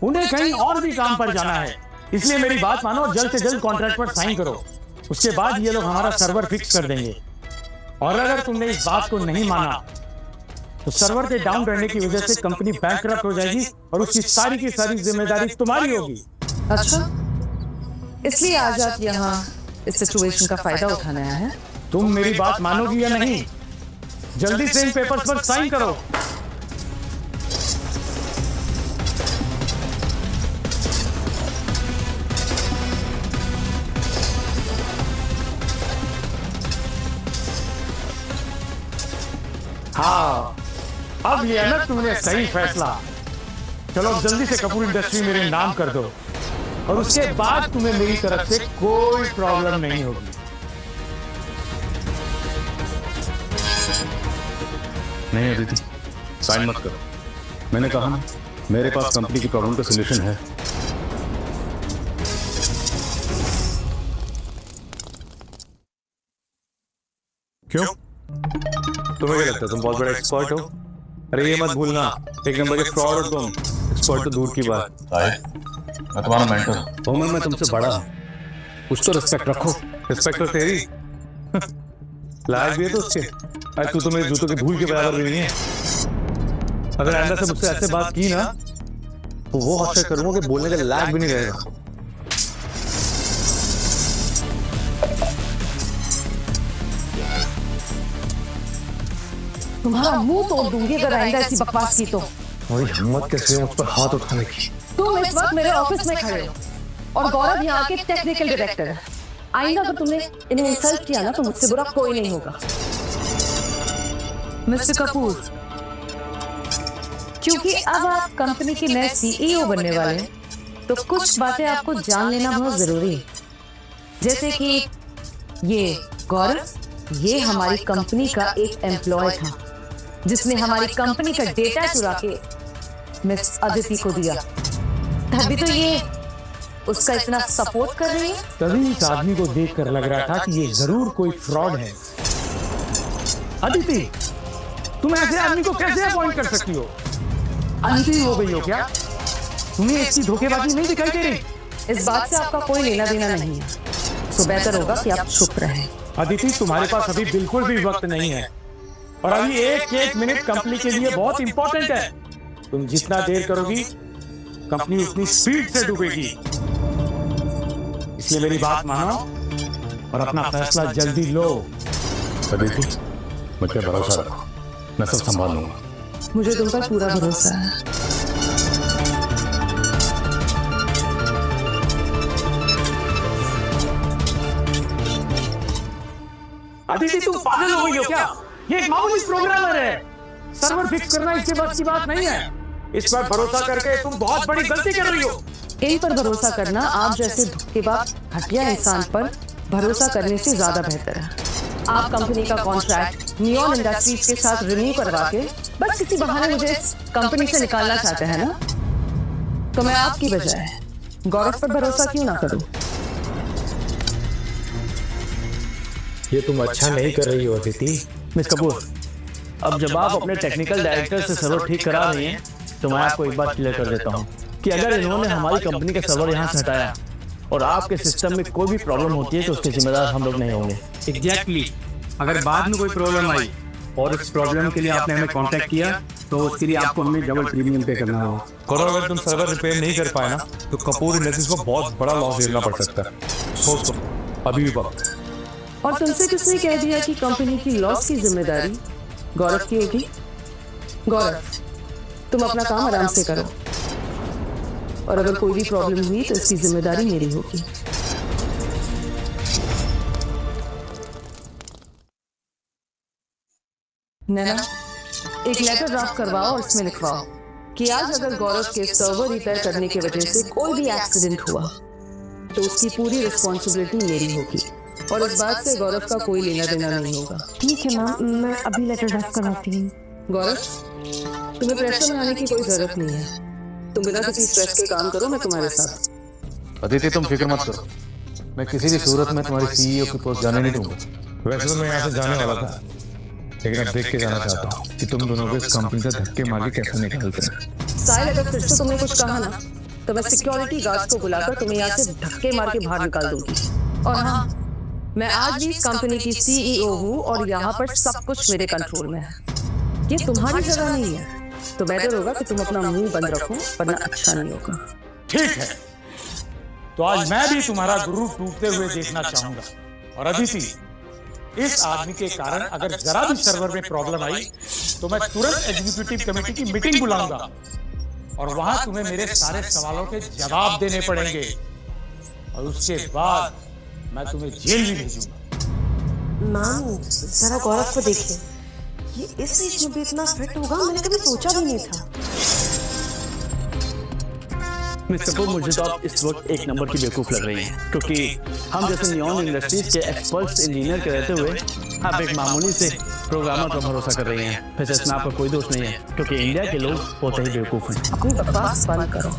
उन्हें कहीं और भी काम पर जाना है। इसलिए मेरी बात मानो और जल्द से जल्द कॉन्ट्रैक्ट पर साइन करो, उसके बाद ये लोग हमारा सर्वर फिक्स कर देंगे। और अगर तुमने इस बात को नहीं माना तो सर्वर के डाउन रहने की वजह से कंपनी बैंकरप्ट हो जाएगी और उसकी सारी की सारी जिम्मेदारी तुम्हारी होगी। अच्छा, इसलिए आज आप यहाँ इस सिचुएशन का फायदा उठाने आए हैं? तुम मेरी बात मानोगी या नहीं? जल्दी से इन पेपर्स पर साइन करो। हाँ, अब लिया ना तुमने सही फैसला। चलो जल्दी से कपूर इंडस्ट्री मेरे नाम कर दो और उसके बाद तुम्हें मेरी तरफ से कोई प्रॉब्लम नहीं होगी। नहीं अदिति, साइन मत करो। मैंने कहा ना, मेरे पास कंपनी की प्रॉब्लम का सलूशन है। क्यों? तुम्हें क्या लगता है तुम बहुत बड़ा एक्सपर्ट हो? अरे ये मत भूलना, एक नंबर के फ्रॉड हो तुम। एक्सपर्ट तो दूर की बात। मैं तुम्हारा मेंटर हूँ। मैं तुमसे बड़ा हूँ, कुछ तो रिस्पेक्ट रखो। रिस्पेक्ट तो तेरी लायक भी है तो उसके। अरे तू तो मेरे जूतों की धूल के बराबर भी नहीं है। अगर आइंदा से मुझसे ऐसे बात की ना तो वो हद करूंगा कि बोलने के लायक भी नहीं रहेगा। तुम्हारा मुंह तोड़ दूंगी अगर आएंगा ऐसी बकवास की तो। और हिम्मत कैसे है मुझ पर हाथ उठाने की? तुम इस वक्त मेरे ऑफिस में खड़े हो और गौरव यहाँ के टेक्निकल डायरेक्टर है। आइंदा अगर तुमने इन्हें इंसल्ट किया ना तो मुझसे बुरा कोई नहीं होगा। मिस्टर कपूर, क्योंकि अब आप कंपनी के नए सीईओ बनने वाले हैं तो कुछ बातें आपको जान लेना बहुत जरूरी है। जैसे कि ये गौरव, ये हमारी कंपनी का एक एम्प्लॉय था जिसने हमारी कंपनी का डेटा चुरा के मिस अदिति को दिया। तभी तो ये उसका इतना सपोर्ट कर रही है। तभी इस आदमी को देखकर लग रहा था कि ये जरूर कोई फ्रॉड है। अदिति, तुम ऐसे आदमी को कैसे अपॉइंट कर सकती हो? अंधी हो गई हो क्या? तुम्हें इसकी धोखेबाजी नहीं दिखाई दे रही? इस बात से आपका कोई लेना देना नहीं है, तो बेहतर होगा कि आप चुप रहें। अदिति, तुम्हारे पास अभी बिल्कुल भी वक्त नहीं है और अभी एक मिनट कंपनी के लिए बहुत इंपॉर्टेंट है। तुम जितना देर करोगी कंपनी उतनी स्पीड से डूबेगी। इसलिए मेरी बात मानो और अपना फैसला जल्दी लो। अदिति, मुझ पर भरोसा रखो, मैं सब संभाल लूंगा। मुझे तुम पर पूरा भरोसा है। अदिति, तुम पागल हो गई हो क्या? ये एक मामूली प्रोग्रामर है, सर्वर फिक्स करना इसके बस की बात नहीं है। इस पर भरोसा करके तुम बहुत बड़ी गलती कर रही हो। इन पर भरोसा करना आप जैसे धोखेबाज घटिया इंसान पर भरोसा करने से ज्यादा बेहतर है। आप कंपनी का कॉन्ट्रैक्ट नियॉन इंडस्ट्रीज के साथ रिन्यू करवा के बस किसी बहाने मुझे इस कंपनी से निकालना चाहते हैं ना? तो मैं आपकी बजाय गौरव पर भरोसा क्यों ना करूं? ये तुम अच्छा नहीं कर रही हो अदिति। मिस कपूर, अब जब आप अपने टेक्निकल डायरेक्टर से सर्वर ठीक करा रही हैं तो मैं आपको एक बात क्लियर कर देता हूं कि अगर इन्होंने हमारी कंपनी का सर्वर यहां से हटाया और आपके सिस्टम में कोई भी प्रॉब्लम होती है तो उसके जिम्मेदार हम लोग नहीं होंगे। एग्जैक्टली। अगर बाद में कोई प्रॉब्लम आई और इस प्रॉब्लम के लिए आपने हमें कांटेक्ट किया तो उसके लिए आपको हमें डबल प्रीमियम पे करना होगा। गौरव, अगर तुम सर्वर रिपेयर नहीं कर पाए ना तो कपूर इंडस्ट्रीज को बहुत बड़ा लॉस झेलना पड़ सकता है। सोच लो, अभी भी वक्त। और तुमसे किसने कह दिया कि कंपनी की लॉस की जिम्मेदारी गौरव की होगी? गौरव, तुम अपना काम आराम से करो और अगर कोई भी प्रॉब्लम हुई तो इसकी जिम्मेदारी मेरी होगी। नैना, एक लेटर ड्राफ्ट करवाओ और इसमें लिखवाओ कि आज अगर गौरव के सर्वर रिपेयर करने की वजह से कोई भी एक्सीडेंट हुआ तो उसकी पूरी रिस्पॉन्सिबिलिटी मेरी होगी और इस बात से गौरव का कोई लेना देना नहीं होगा। ठीक है मैम, मैं अभी लेटर ड्राफ्ट करवाती हूँ। गौरव, तुम्हें प्रेशर में आने की कोई जरूरत नहीं है। तुम बिना किसी स्ट्रेस के काम करो, मैं तुम्हारे साथ। अदिति, तुम फिक्र मत करो, मैं किसी भी सूरत में तुम्हारी सीईओ की पोस्ट जाने नहीं दूंगा। वैसे तो मैं यहाँ से जाने वाला था, लेकिन अब देख के जाना चाहता हूँ कि तुम दोनों को इस कंपनी से धक्के मार के कैसे निकालते हैं। साहिल, अगर फिर से तुमने कुछ कहा ना तो मैं सिक्योरिटी गार्ड्स को बुलाकर तुम्हें यहाँ से धक्के मार के बाहर निकाल दूंगी। और हाँ, मैं आज भी इस कंपनी की सीईओ हूँ और यहाँ पर सब कुछ मेरे कंट्रोल में है। ये तुम्हारी जगह नहीं है, तो बेहतर होगा कि तुम अपना मुंह बंद रखो, वरना अच्छा नहीं होगा। ठीक है, तो आज मैं भी तुम्हारा गुरु टूटते हुए देखना चाहूंगा। और अदिति, इस आदमी के कारण अगर जरा भी सर्वर में प्रॉब्लम आई तो मैं तुरंत एग्जीक्यूटिव कमेटी की मीटिंग बुलाऊंगा और वहां तुम्हें मेरे सारे सवालों के जवाब देने पड़ेंगे और उसके बाद मैं तुम्हें जेल भी भेजूंगा। मैम, जरा गौरव को देखिए, ये इस एज में भी इतना फिट होगा, मैंने कभी सोचा भी नहीं था। मिस्टर कपूर, मुझे तो आप इस वक्त एक नंबर की बेवकूफ़ लग रही हैं, क्योंकि हम जैसे नियॉन इंडस्ट्रीज के एक्सपर्ट्स इंजीनियर के रहते हुए आप एक मामूली से प्रोग्रामर पर भरोसा कर रही हैं। वैसे इसमें आपका कोई दोष नहीं है, क्योंकि इंडिया के लोग होते ही बेवकूफ़ हैं। अपनी बकवास बंद करो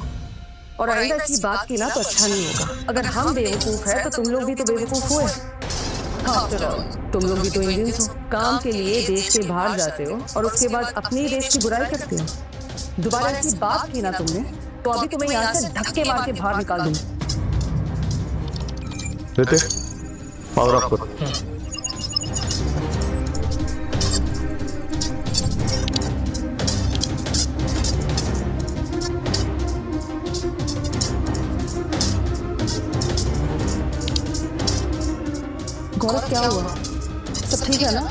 और आइंदा ऐसी बात की ना तो अच्छा नहीं होगा। अगर हम बेवकूफ है तो तुम लोग भी तो बेवकूफ हुए। आफ्टर ऑल, तुम लोग भी तो इंडियंस हो, काम के लिए देश के बाहर जाते हो और उसके बाद अपने देश की बुराई करते हो। दोबारा ऐसी बात की ना तुमने तो अभी तुम्हें यहाँ से धक्के मार के बाहर निकाल दूंगी। पावर अप करो। गौरव, क्या हुआ? सब ठीक है ना?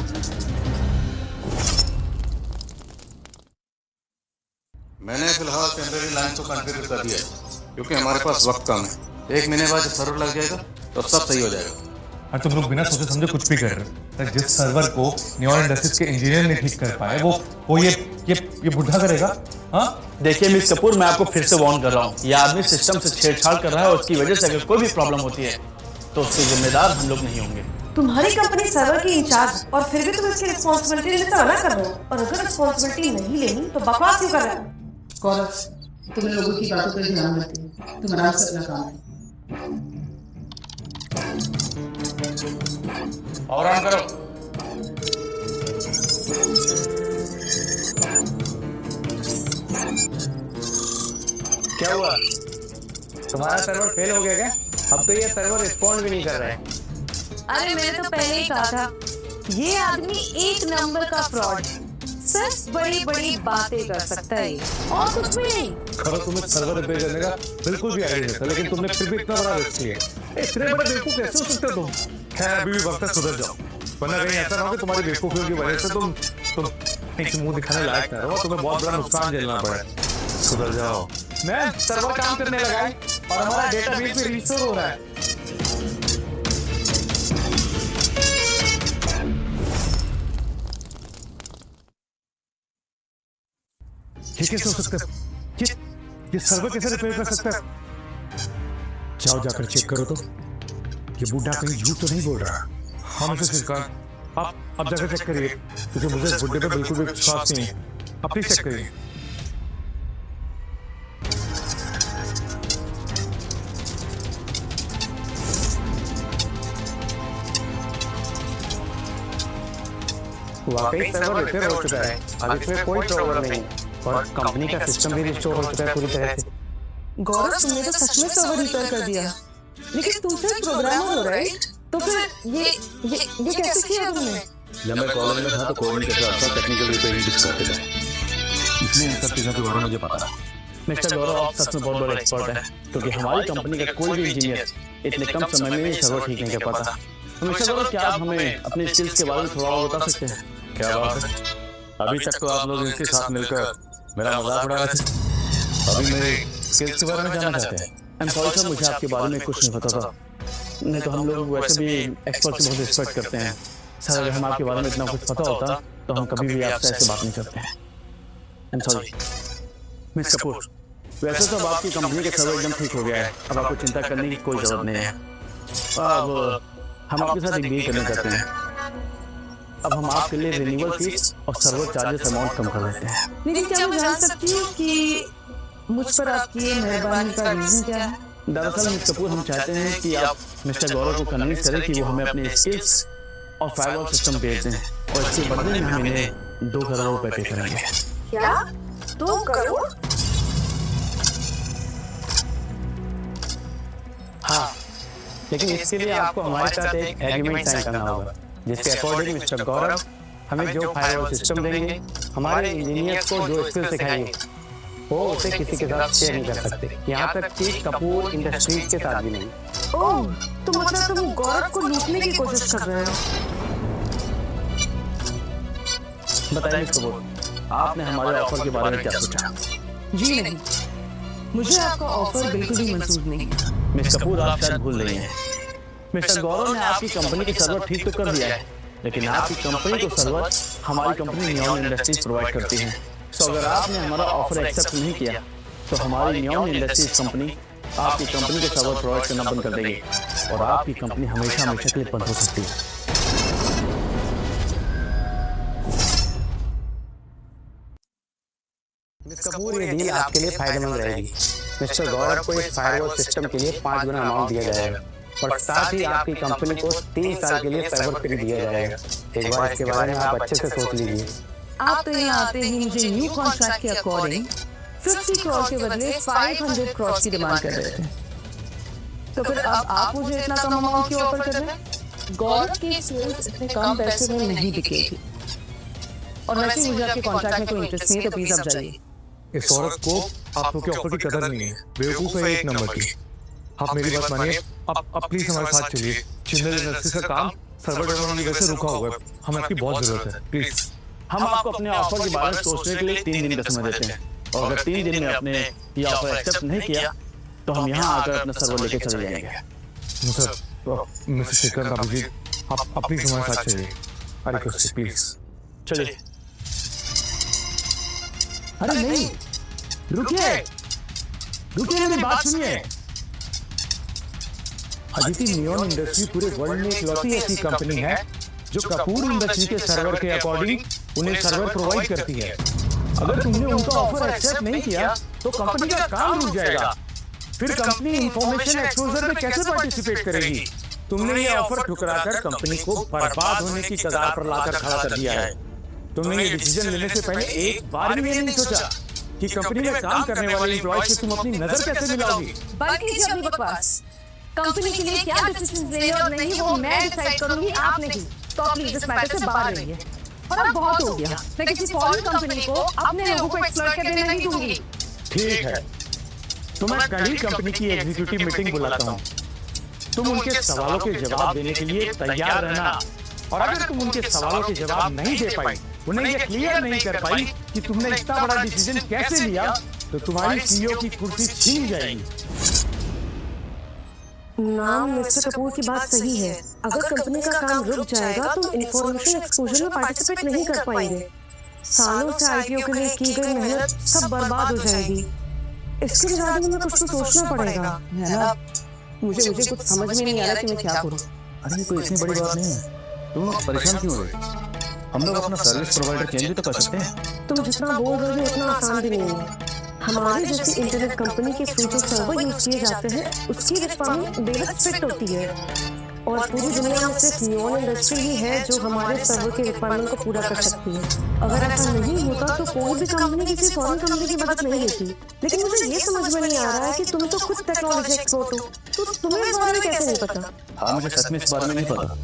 मैंने फिलहाल टेम्परेरी लाइन को कॉन्फ़िगर कर दिया है क्योंकि हमारे पास वक्त कम है। 1 महीने बाद जब सर्वर लग जाएगा तो सब सही हो जाएगा। और तुम लोग बिना सोचे समझे कुछ भी कर रहे हो। जिस सर्वर को नियॉन इंडस्ट्रीज के इंजीनियर ने ठीक कर पाए वो ये बुढ़ा करेगा? हाँ देखिए मिस कपूर, मैं आपको फिर से वार्न कर रहा हूँ, ये आदमी सिस्टम से छेड़छाड़ कर रहा है और उसकी वजह से अगर कोई भी प्रॉब्लम होती है तो उसके जिम्मेदार हम लोग नहीं होंगे। तुम्हारी कंपनी सर्वर की इंचार्ज और फिर भी तुम इसकी रिस्पॉन्सिबिलिटी लेने से मना कर रहे हो, और अगर रिस्पॉन्सिबिलिटी नहीं लेनी तो बकवास क्यों कर रहे हो? गौरव, तुम लोगों की बातों पर ध्यान रखते हो, तुम आराम से अपना काम है। और ऑन करो। क्या हुआ? तुम्हारा सर्वर फेल हो गया क्या? अब तो ये सर्वर रिस्पॉन्ड भी नहीं कर रहा है। अरे मैंने तो पहले ही कहा था, ये आदमी एक नंबर का फ्रॉड, सिर्फ बड़ी बड़ी बातें कर सकता है और कुछ भी नहीं। खरो तुम्हें सर्वर रिपेयर करने का बिल्कुल भी आइडिया नहीं था, लेकिन तुमने फिर भी इतना बड़ा रिस्क लिया। इतने बड़े बेवकूफ कैसे हो सकते हो तुम? खैर अभी भी वक्त है, सुधर जाओ, वरना कहीं ऐसा ना हो कि तुम्हारी बेवकूफियों की वजह से तुम एक मुंह दिखाने लायक ना रहो, तुम्हें बहुत बड़ा नुकसान झेलना पड़े। सुधर जाओ। मैम, सर्वर काम करने लगा है और हमारा डेटाबेस भी रिस्टोर हो रहा है। ये कैसे हो सकता है? ये सर्वर कैसे रिपेयर कर सकता है? जाओ जाकर चेक करो तो, ये बूढ़ा कहीं झूठ तो नहीं बोल रहा। हाँ मिस्टर श्रीकांत, आप जाकर चेक करिए, क्योंकि मुझे इस बुढ़े पे बिल्कुल भी विश्वास नहीं है। आप प्लीज चेक करिए। वाकई सर्वर रिपेयर हो चुका है, अब इसमें कोई प्रॉब्लम नहीं और कंपनी का सिस्टम भी रिस्टोर हो चुका है पूरी तरह से। गौरव, तुमने तो सच में सर्वर रिपेयर कर दिया, लेकिन तुम तो प्रोग्रामर हो, राइट? तो फिर ये कैसे किया तुमने? जब मैं कॉलेज में था तो कोडिंग के साथ साथ टेक्निकल रिपेयरिंग भी करते थे, इसलिए इन सब चीज़ों के बारे में मुझे पता है। मिस्टर गौरव, आप सच में बहुत बड़े एक्सपर्ट हैं, क्योंकि हमारी कंपनी का कोई भी इंजीनियर इतने कम समय में ही सर्वर ठीक नहीं कर पाता। तो मिस्टर गौरव, क्या आप हमें अपनी स्किल्स के बारे में थोड़ा और बता सकते हैं? क्या बात है, अभी तक तो आप लोग इनके साथ मिलकर मेरा मजाक उड़ा रहे थे, अभी मेरे स्किल्स के बारे में जानना चाहते हैं। आई एम सॉरी सर, मुझे आपके बारे में कुछ नहीं पता था, नहीं तो हम लोग वैसे भी एक्सपर्ट से बहुत रिस्पेक्ट करते हैं सर। अगर हम आपके बारे में इतना कुछ पता होता तो हम कभी भी आपसे ऐसे बात नहीं करते हैं। I am sorry. Miss Kapoor, वैसे तो अब आपकी कंपनी के सर्वर एकदम ठीक हो गया है, अब आपको चिंता करने की कोई जरूरत नहीं है। अब हम आपके साथ एक डील करना चाहते हैं, अब हम आपके लिए रिन्यूअल फीस और सर्वर चार्जेस अमाउंट कम कर देते हैं। लेकिन क्या मैं जान सकती हूँ कि मुझ पर आपकी ये मेहरबानी का रीजन क्या है? दरअसल मिस कपूर, हम चाहते हैं कि आप मिस्टर गौरव को कन्विंस करें कि वो हमें अपने स्किल्स और फायरवॉल सिस्टम भेज दें, और इसके बदले में हम इन्हें 2 करोड़ रुपए पे करेंगे। क्या 2 करोड़? हाँ, लेकिन इसके लिए आपको हमारे साथ एक एग्रीमेंट साइन करना होगा, जिसके अकॉर्डिंग मिस्टर गौरव हमें जो फायरवॉल सिस्टम देंगे, हमारे इंजीनियर्स को जो स्किल सिखाएंगे, वो उसे किसी के साथ शेयर नहीं कर सकते, यहाँ तक कि कपूर इंडस्ट्रीज के साथ भी नहीं। ओह, तो मतलब तुम गौरव को लूटने की कोशिश कर रहे हो? बताइए मिस कपूर, आपने हमारे ऑफर के बारे में क्या सोचा? जी नहीं, मुझे आपका ऑफर बिल्कुल भी मंजूर नहीं है। मिस कपूर, आप शायद भूल रही हैं, मिस्टर गौरव ने आपकी कंपनी के सर्वर ठीक तो कर दिया है, लेकिन आपकी कंपनी को सर्वर हमारी कंपनी नियॉन इंडस्ट्रीज प्रोवाइड करती है। सो अगर आपने हमारा ऑफर एक्सेप्ट नहीं किया तो हमारी नियॉन इंडस्ट्रीज कंपनी आपकी कंपनी को सर्वर प्रोवाइड करना बंद कर देगी और आपकी कंपनी हमेशा हमेशा के लिए बंद हो सकती है। मिस कपूर, ये डील आपके लिए फायदेमंद रहेगी। मिस्टर गौरव को इस फायरवॉल सिस्टम के लिए 5 गुना अमाउंट दिया जाएगा और साथ ही आपकी कंपनी को 3 साल के लिए सर्वर फ्री दिया जाएगा। एक बार इसके बारे में आप अच्छे से सोच लीजिए। आप तो यहाँ आते ही मुझे न्यू कॉन्ट्रैक्ट के अकॉर्डिंग 50 करोड़ के बदले 500 करोड़ की डिमांड कर रहे थे, तो फिर अब आप मुझे इतना कम अमाउंट क्यों ऑफर कर रहे हैं? गौरव की सेल्स इतने कम पैसे में नहीं बिकेगी, और वैसे ही मुझे आपके कॉन्ट्रैक्ट में कोई इंटरेस्ट नहीं है, तो प्लीज आप जाइए। इस औरत को आप लोग के ऑफर की कदर नहीं है, बेवकूफ है एक नंबर की। आप मेरी बात मानिए, आप प्लीज हमारे साथ चलिए। चिंदल इंडस्ट्रीज का काम सर्वर डाउन की वजह से रुका हुआ है, हमें आपकी बहुत जरूरत है, प्लीज। हम आपको अपने ऑफर के बारे में सोचने के लिए 3 दिन का समय देते हैं। और अगर 3 दिन में आपने ये ऑफर एक्सेप्ट नहीं किया तो हम यहाँ आकर अपना सर्वर लेके चले जाएंगे। मिस्टर श्रीकांत अभिजीत, आप अपनी हमारे साथ चलिए। I request you please. चलिए। अरे नहीं, रुकिए रुकिए, मेरी बात सुनिए। अदिति नियॉन इंडस्ट्री पूरे वर्ल्ड में इकलौती ऐसी कंपनी है जो कपूर इंडस्ट्री के सर्वर के अकॉर्डिंग उन्हें सर्वर प्रोवाइड करती है। अगर तुमने उनका ऑफर एक्सेप्ट नहीं किया तो कंपनी का काम रुक जाएगा। फिर कंपनी इंफॉर्मेशन एक्सपोजर में कैसे पार्टिसिपेट करेगी? तुमने ये ऑफर ठुकराकर कंपनी को बर्बाद होने की कगार पर लाकर खड़ा कर दिया है। तुमने ये डिसीजन लेने से पहले एक बार भी ये नहीं सोचा कि कंपनी में काम करने वाले एम्प्लॉय से तुम अपनी नजर कैसे मिलाओगी? बंद कीजिए अपनी बकवास। कंपनी के लिए क्या डिसीजन लेने और नहीं वो मैं डिसाइड करूंगी, आप नहीं। तो प्लीज इस मैटर से बाहर रहिए। और अब बहुत हो गया, मैं किसी फॉरेन कंपनी को अपने लोगों को एक्सप्लॉइट करने नहीं दूंगी। ठीक है, तो मैं कल ही कंपनी की एग्जीक्यूटिव मीटिंग बुलाता हूँ। तुम उनके सवालों के जवाब देने के लिए तैयार रहना। और अगर तुम उनके सवालों के जवाब नहीं दे पाई, उन्हें ये क्लियर नहीं कर पाई कि तुमने इतना बड़ा डिसीजन कैसे लिया, तो तुम्हारी सीईओ की कुर्सी छीन जाएगी। नाम मिस्टर कपूर की बात सही है। अगर कंपनी का काम रुक जाएगा तो इंफॉर्मेशन एक्सपोजर में पार्टिसिपेट नहीं कर पाएंगे। सालों से आईपीओ के लिए की गई मेहनत सब बर्बाद हो जाएगी। इसके रिगार्डिंग में कुछ तो सोचना पड़ेगा, है ना? मुझे कुछ समझ में नहीं आ रहा कि मैं क्या करूं। अरे कोई इतनी बड़ी बात नहीं है, तुम लोग परेशान क्यों हो रहे? हम लोग अपना सर्विस प्रोवाइडर चेंज भी तो कर सकते हैं। तुम जितना बोल रहे हो उतना आसान भी नहीं है। हमारे जैसी इंटरनेट कंपनी के थ्रू जो सर्वर यूज किए जाते हैं उसकी रिक्वायरमेंट बेहद स्ट्रिक्ट होती है। और पूरी दुनिया में सिर्फ नियॉन इंडस्ट्री ही है जो हमारे सर्वर के रिक्वायरमेंट को पूरा कर सकती है। अगर ऐसा नहीं होता तो कोई भी कंपनी किसी फॉरेन कंपनी की मदद नहीं लेती। लेकिन मुझे ये समझ में नहीं आ रहा है कि तुम तो खुद टेक्नोलॉजी एक्सपर्ट हो, तो तुम्हें इस बारे में कैसे नहीं पता? हाँ, मुझे सच में इस बारे में नहीं पता,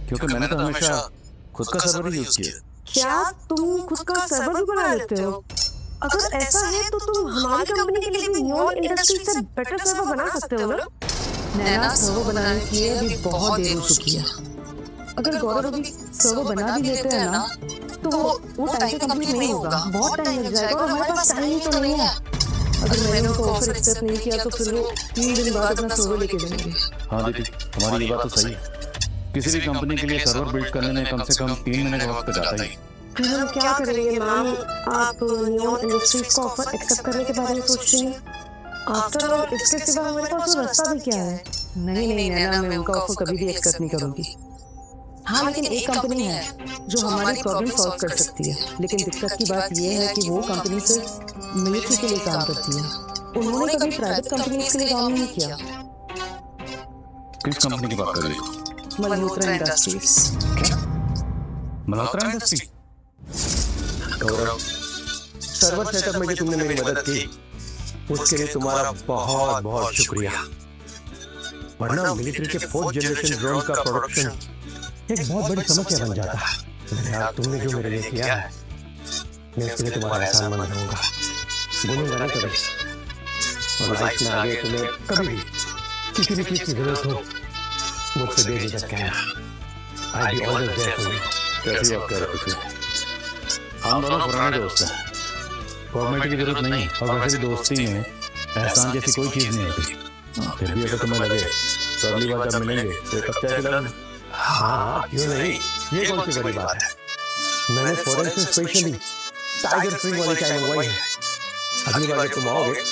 क्योंकि मैंने तो हमेशा खुद का सर्वर ही यूज किया। क्या तुम खुद का सर्वर भी बना लेते हो? अगर ऐसा है तो तुम हमारी कंपनी के लिए भी नियॉन इंडस्ट्री से बेटर सर्वर बना सकते हो ना? नैना सर्वर बनाने के लिए भी बहुत देर हो चुकी है। अगर गौरव अभी सर्वर बना भी लेते हैं ना तो वो टाइम पे कंप्लीट नहीं होगा, बहुत टाइम लग जाएगा और हमारे पास टाइम ही तो नहीं है। अगर मैंने उनको ऑफर एक्सेप्ट नहीं किया तो फिर वो 3 दिन बाद अपना सर्वर लेके जाएंगे। हाँ दीदी, हमारी ये बात तो सही है। किसी भी कंपनी के लिए सर्वर बिल्ड करने में कम से कम 3 महीने का वक्त तो जाता ही। फिर हम क्या करेंगे मैम? आप नियॉन इंडस्ट्रीज का ऑफर एक्सेप्ट करने के बारे में सोच रही हैं? आफ्टर ऑल इसके सिवा हमारे पास रास्ता भी क्या है? नहीं नैना, मैं उनका ऑफर कभी भी एक्सेप्ट नहीं करूंगी। हाँ, लेकिन एक कंपनी है जो हमारी प्रॉब्लम सॉल्व कर सकती है। लेकिन दिक्कत की बात यह है कि वो कंपनी सिर्फ मिलिट्री के लिए काम करती है। उन्होंने कभी प्राइवेट कंपनीज के लिए काम नहीं किया। किस कंपनी की बात कर रही हो? मल्होत्रा इंडस्ट्रीज। क्या? मल्होत्रा इंडस्ट्री? गौरव, सर्वर सेटअप में जो तुमने मेरी मदद की उसके लिए तुम्हारा बहुत बहुत शुक्रिया। वरना मिलिट्री के 4th जनरेशन ड्रोन का प्रोडक्शन एक बहुत बड़ी समस्या बन जाता है। लेकिन यार, तुमने जो मेरे लिए किया है मैं इसके लिए तुम्हारा एहसान मंद रहूंगा, भूलूंगा नहीं कभी। और लाइफ में आगे तुम्हें कभी भी किसी भी चीज की जरूरत हो मुझसे बेझिझक कहना। I be always there for you. कैसी बात कर रहे थे? हम दोनों पुराने दोस्त हैं, फॉर्मेलिटी की जरूरत नहीं। और वैसे भी दोस्ती में एहसान जैसी कोई चीज नहीं होती। फिर भी अगर तुम्हें लगे तो अगली बार जब मिलेंगे तो एक कप चाय पिला देना। हाँ, क्यों नहीं, ये कौन सी बड़ी बात है। मैंने फॉरेन से स्पेशली टाइगर स्प्रिंग वाली चाय मंगवाई है। अगली बार जब तुम आओगे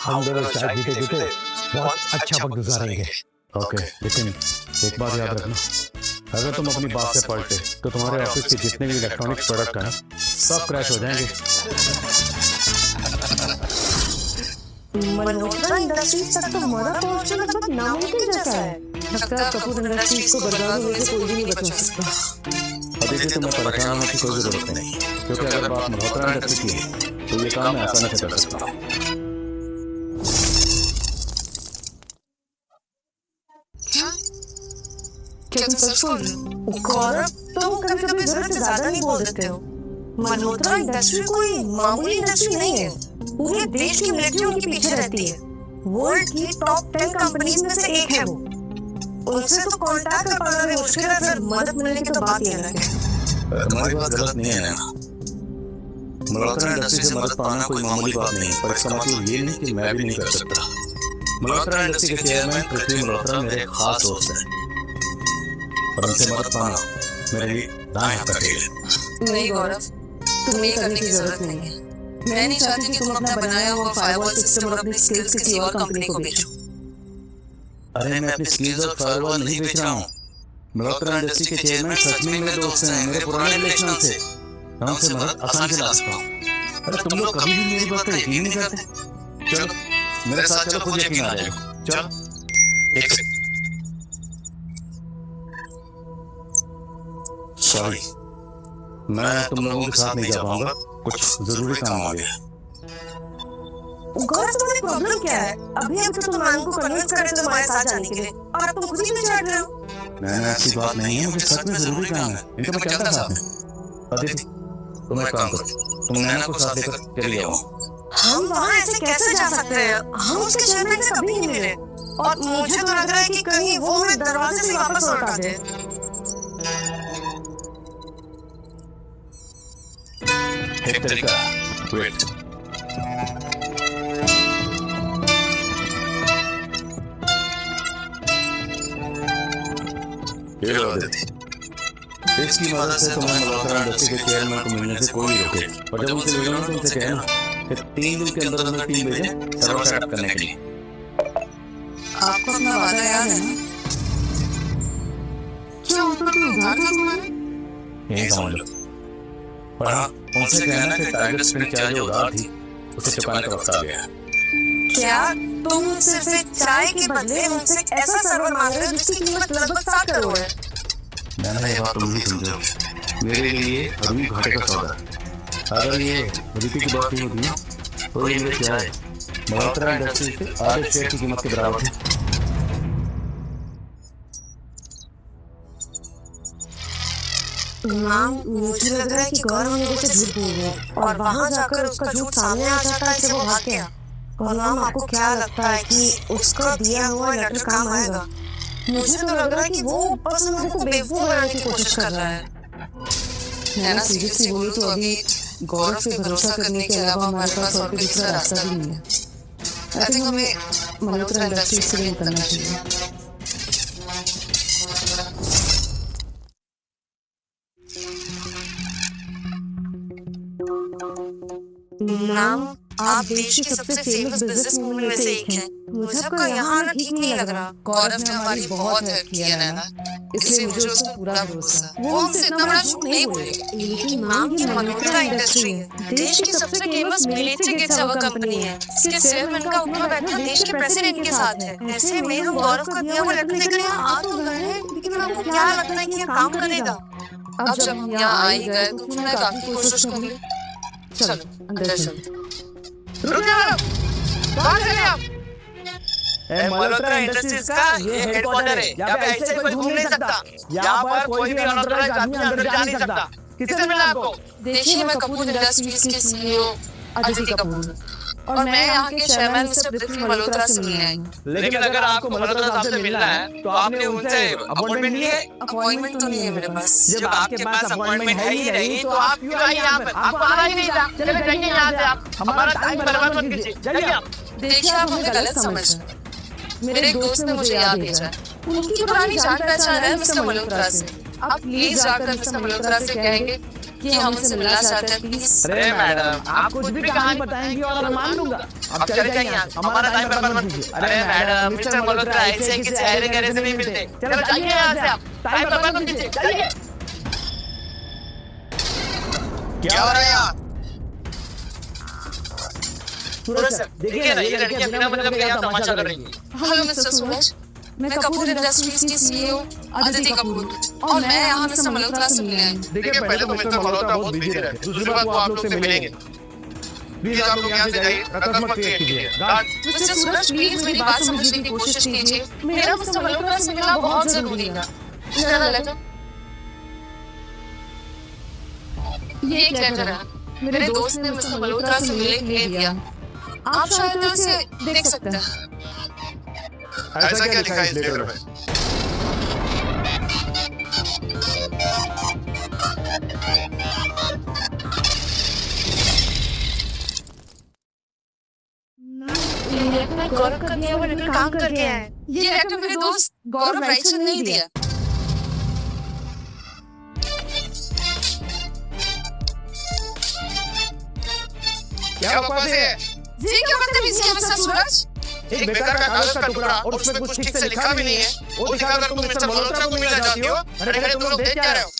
हम दोनों चाय पीते पीते बहुत अच्छा वक्त गुजारेंगे। ओके, लेकिन एक बात याद रखना, अगर तुम अपनी बात से पलटे तो तुम्हारे ऑफिस के जितने भी इलेक्ट्रॉनिक्स प्रोडक्ट हैं सब क्रैश हो जाएंगे। मल्होत्रा इंडस्ट्रीज तक तो हमारा पहुंचना लगभग नामुमकिन जैसा है। लगता है कपूर इंडस्ट्रीज को बर्बाद होने से कोई भी नहीं बचा सकता। अभी से तुम्हें परेशान होने की कोई जरूरत नहीं, क्योंकि अगर बात मल्होत्रा इंडस्ट्री की है तो ये काम मैं आसानी से कर सकता हूँ। क्या तुम सच बोल रहे हो? गौरव, तुम कभी-कभी जरूरत से ज्यादा नहीं बोल देते हो। मल्होत्रा इंडस्ट्री कोई मामूली इंडस्ट्री नहीं है। पूरे देश की मिलिट्री उनके पीछे रहती है। वर्ल्ड की टॉप 10 कंपनीज में से एक है वो। उनसे तो कांटेक्ट कर पाना भी मुश्किल है, फिर मदद मिलने की तो बात ही अलग है। तुम्हारी बात गलत नहीं है ना। मल्होत्रा इंडस्ट्री से मदद पाना कोई मामूली बात नहीं, पर इसका मतलब ये नहीं कि मैं भी नहीं कर सकता। मल्होत्रा इंडस्ट्री के चेयरमैन पृथ्वी मल्होत्रा मेरे खास दोस्त हैं, और उनसे मदद पाना मेरे लिए दाएं हाथ का खेल है। नहीं गौरव, तुम्हें ये करने की जरूरत नहीं है। मैं नहीं चाहती कि तुम अपना बनाया हुआ फायरवॉल सिस्टम और अपनी स्किल्स किसी और कंपनी को बेचो। अरे मैं अपनी स्किल्स और फायरवॉल नहीं बेच रहा हूँ। मल्होत्रा इंडस्ट्री के चेयरमैन सच में मेरे दोस्त हैं, मेरे पुराने रिलेशन से। मैं उनसे मदद आसान से ला सकता हूँ। अरे तुम लोग कभी भी मेरी बात का यकीन नहीं करते। चलो मेरे साथ चलो, खुद यकीन आ जाएगा। चलो एक सेकंड। सॉरी, मैं तुम लोगों के साथ नहीं जा पाऊंगा, कुछ जरूरी काम आ गया। गौरव तुम्हारी प्रॉब्लम क्या है? अभी तो तुम नानू को कन्विंस कर रहे थे तुम्हारे साथ जाने के लिए, और अब तुम खुद ही पीछे हट रहे हो। नहीं, ऐसी बात नहीं है, मुझे सच में जरूरी काम है, इनका मैं चलता साथ में। अदिति तुम एक काम करो, तुम नैना को साथ लेकर चली जाओ। हम वहाँ ऐसे कैसे जा सकते हैं? हम उसके चेयरमैन से कभी नहीं मिले, और मुझे तो लग रहा है कि कहीं वो हमें दरवाजे से वापस लौटा दे। एक तरीका, वेट। ये लो अदिति, इसकी मदद से तुम्हें मल्होत्रा इंडस्ट्री के चेयरमैन को मिलने से कोई नहीं रोके, और जब उनसे मिलो तो उनसे कहना कि 3 दिन के अंदर उन्हें टीम भेजे सर्वर सेटअप करने के लिए। आपको अपना वादा याद है ना? क्या ऊपर कोई उधार था तुम्हारे? यही समझ लो। पर हाँ, उनसे कहना कि टाइगर स्प्रिंग चाय जो उधार थी उसे चुकाने का वक्त आ गया। क्या तुम सिर्फ चाय के बदले उनसे ऐसा सर्वर मांग रहे हो जिसकी कीमत लगभग 7 करोड़ है? मैंने ये बात तुम नहीं समझो, मेरे लिए अभी घाटे का सौदा। अगर ये अदिति की बात नहीं होती ना, तो ये मेरे चाय मल्होत्रा इंडस्ट्री के आधे शेयर की कीमत के बराबर थी। मैम, मुझे लग रहा है कि गौरव मेरे से झूठ बोल रहे हैं, और वहाँ जाकर उसका झूठ सामने आ जाता है कि वो भाग गया। और मैम, आपको क्या लगता है कि उसका दिया हुआ लेटर काम आएगा? मुझे तो लग रहा है कि वो बस मेरे को बेवकूफ बनाने की कोशिश कर रहा है। मैं ना सीरियसली बोलूं तो अभी गौरव पे भरोसा करने के अलावा हमारे पास और कोई दूसरा रास्ता भी नहीं है। आई थिंक हमें मल्होत्रा इंडस्ट्रीज से निकलना चाहिए। मैम, आप देश की सबसे फेमस बिजनेस वूमन में से एक हैं। मुझे आपका यहाँ आना ठीक नहीं लग रहा। गौरव ने हमारी बहुत हेल्प की है नैना, इसलिए मुझे उस पर पूरा भरोसा है। वो हमसे इतना बड़ा झूठ नहीं बोलेगा। लेकिन मैम, ये मल्होत्रा इंडस्ट्री है, देश की सबसे famous military gift server company है। इसके चेयरमैन का उठना बैठना देश के प्रेसिडेंट के साथ है। ऐसे में हम गौरव का दिया हुआ लेटर लेकर यहाँ आ तो गए हैं, लेकिन आपको क्या लगता है कि ये काम करेगा? अब जब हम यहाँ आ ही गए तो क्यों ना काफी कोशिश कर ले। चलो अंदर चलते। रुक जाओ, कहाँ चले आप? मल्होत्रा इंडस्ट्रीज का ये हेडक्वार्टर है, यहाँ पे ऐसे कोई घूम नहीं सकता। यहाँ पर कोई भी अनऑथराइज्ड आदमी अंदर जा नहीं सकता। किससे मिला आपको? देखिए, मैं कपूर इंडस्ट्रीज के सीईओ अदिति कपूर और मैं यहाँ के चेयरमैन मिस्टर पृथ्वी मल्होत्रा से मिलने आई हूँ। लेकिन अगर आपको मल्होत्रा साहब से मिलना है तो आपने उनसे अपॉइंटमेंट ली है? अपॉइंटमेंट तो नहीं है मेरे पास। जब आपके पास अपॉइंटमेंट है ही नहीं तो आप क्यों आए यहाँ पर? आपको आना ही नहीं था। चले जाइए यहाँ से आप, हमारा टाइम बर्बाद मत कीजिए, जाइए आप। देखिए, आप हमें गलत समझ रहे हैं। मेरे एक दोस्त ने मुझे याद भेजा है, उनकी पुरानी जान पहचान है मिस्टर मल्होत्रा से। आप प्लीज जाकर मिस्टर मल्होत्रा से कहेंगे कि हमसे मिलना चाहते हैं, प्लीज। अरे मैडम, आप कुछ भी कहानी बताएंगी और मैं मान लूंगा। अब चले जाइए यहाँ से, हमारा टाइम बर्बाद मत कीजिए। अरे मैडम, मिस्टर मल्होत्रा ऐसे किसी चेहरे गहरे से नहीं मिलते। चलो जाइए यहाँ से आप, टाइम बर्बाद मत कीजिए, जाइए। क्या हो रहा है यहाँ? सूरज सर, देखिए ना, ये लड़कियां बिना मतलब के यहाँ तमाशा कर रही हैं। हेलो मिस्टर सूरज, मैं कपूर इंडस्ट्रीज की सीईओ अदिति कपूर और मैं यहाँ मिस्टर मल्होत्रा से मिलने आई हूँ। देखिए, पहले तो मिस्टर मल्होत्रा बहुत बिजी रहते हैं, दूसरी बात वो आप लोग से मिलेंगे। प्लीज आप लोग यहाँ से जाइए, रकस मत क्रिएट कीजिए। मिस्टर सूरज, प्लीज मेरी बात समझने की कोशिश कीजिए। मेरा मिस्टर मल्होत्रा से मिलना बहुत जरूरी है। जरा लेटर, ये एक लेटर है, मेरे दोस्त ने मिस्टर मल्होत्रा से मिलने के लिए दिया। आप शायद उसे देख सकते हैं। ऐसा क्या लिखा है इस लेटर में? लेटर गौरव का दिया हुआ लेटर काम कर गया है। ये लेटर मेरे दोस्त गौरव राइट ने नहीं दिया। क्या बकवास है? जी क्या बदतमीजी है मिस्टर सूरज? एक बेकार का कागज का टुकड़ा और उसमें कुछ ठीक से लिखा भी नहीं है, वो दिखाकर तुम मिस्टर मल्होत्रा को मिलना चाहती हो? अरे तुम लोग देख क्या रहे हो?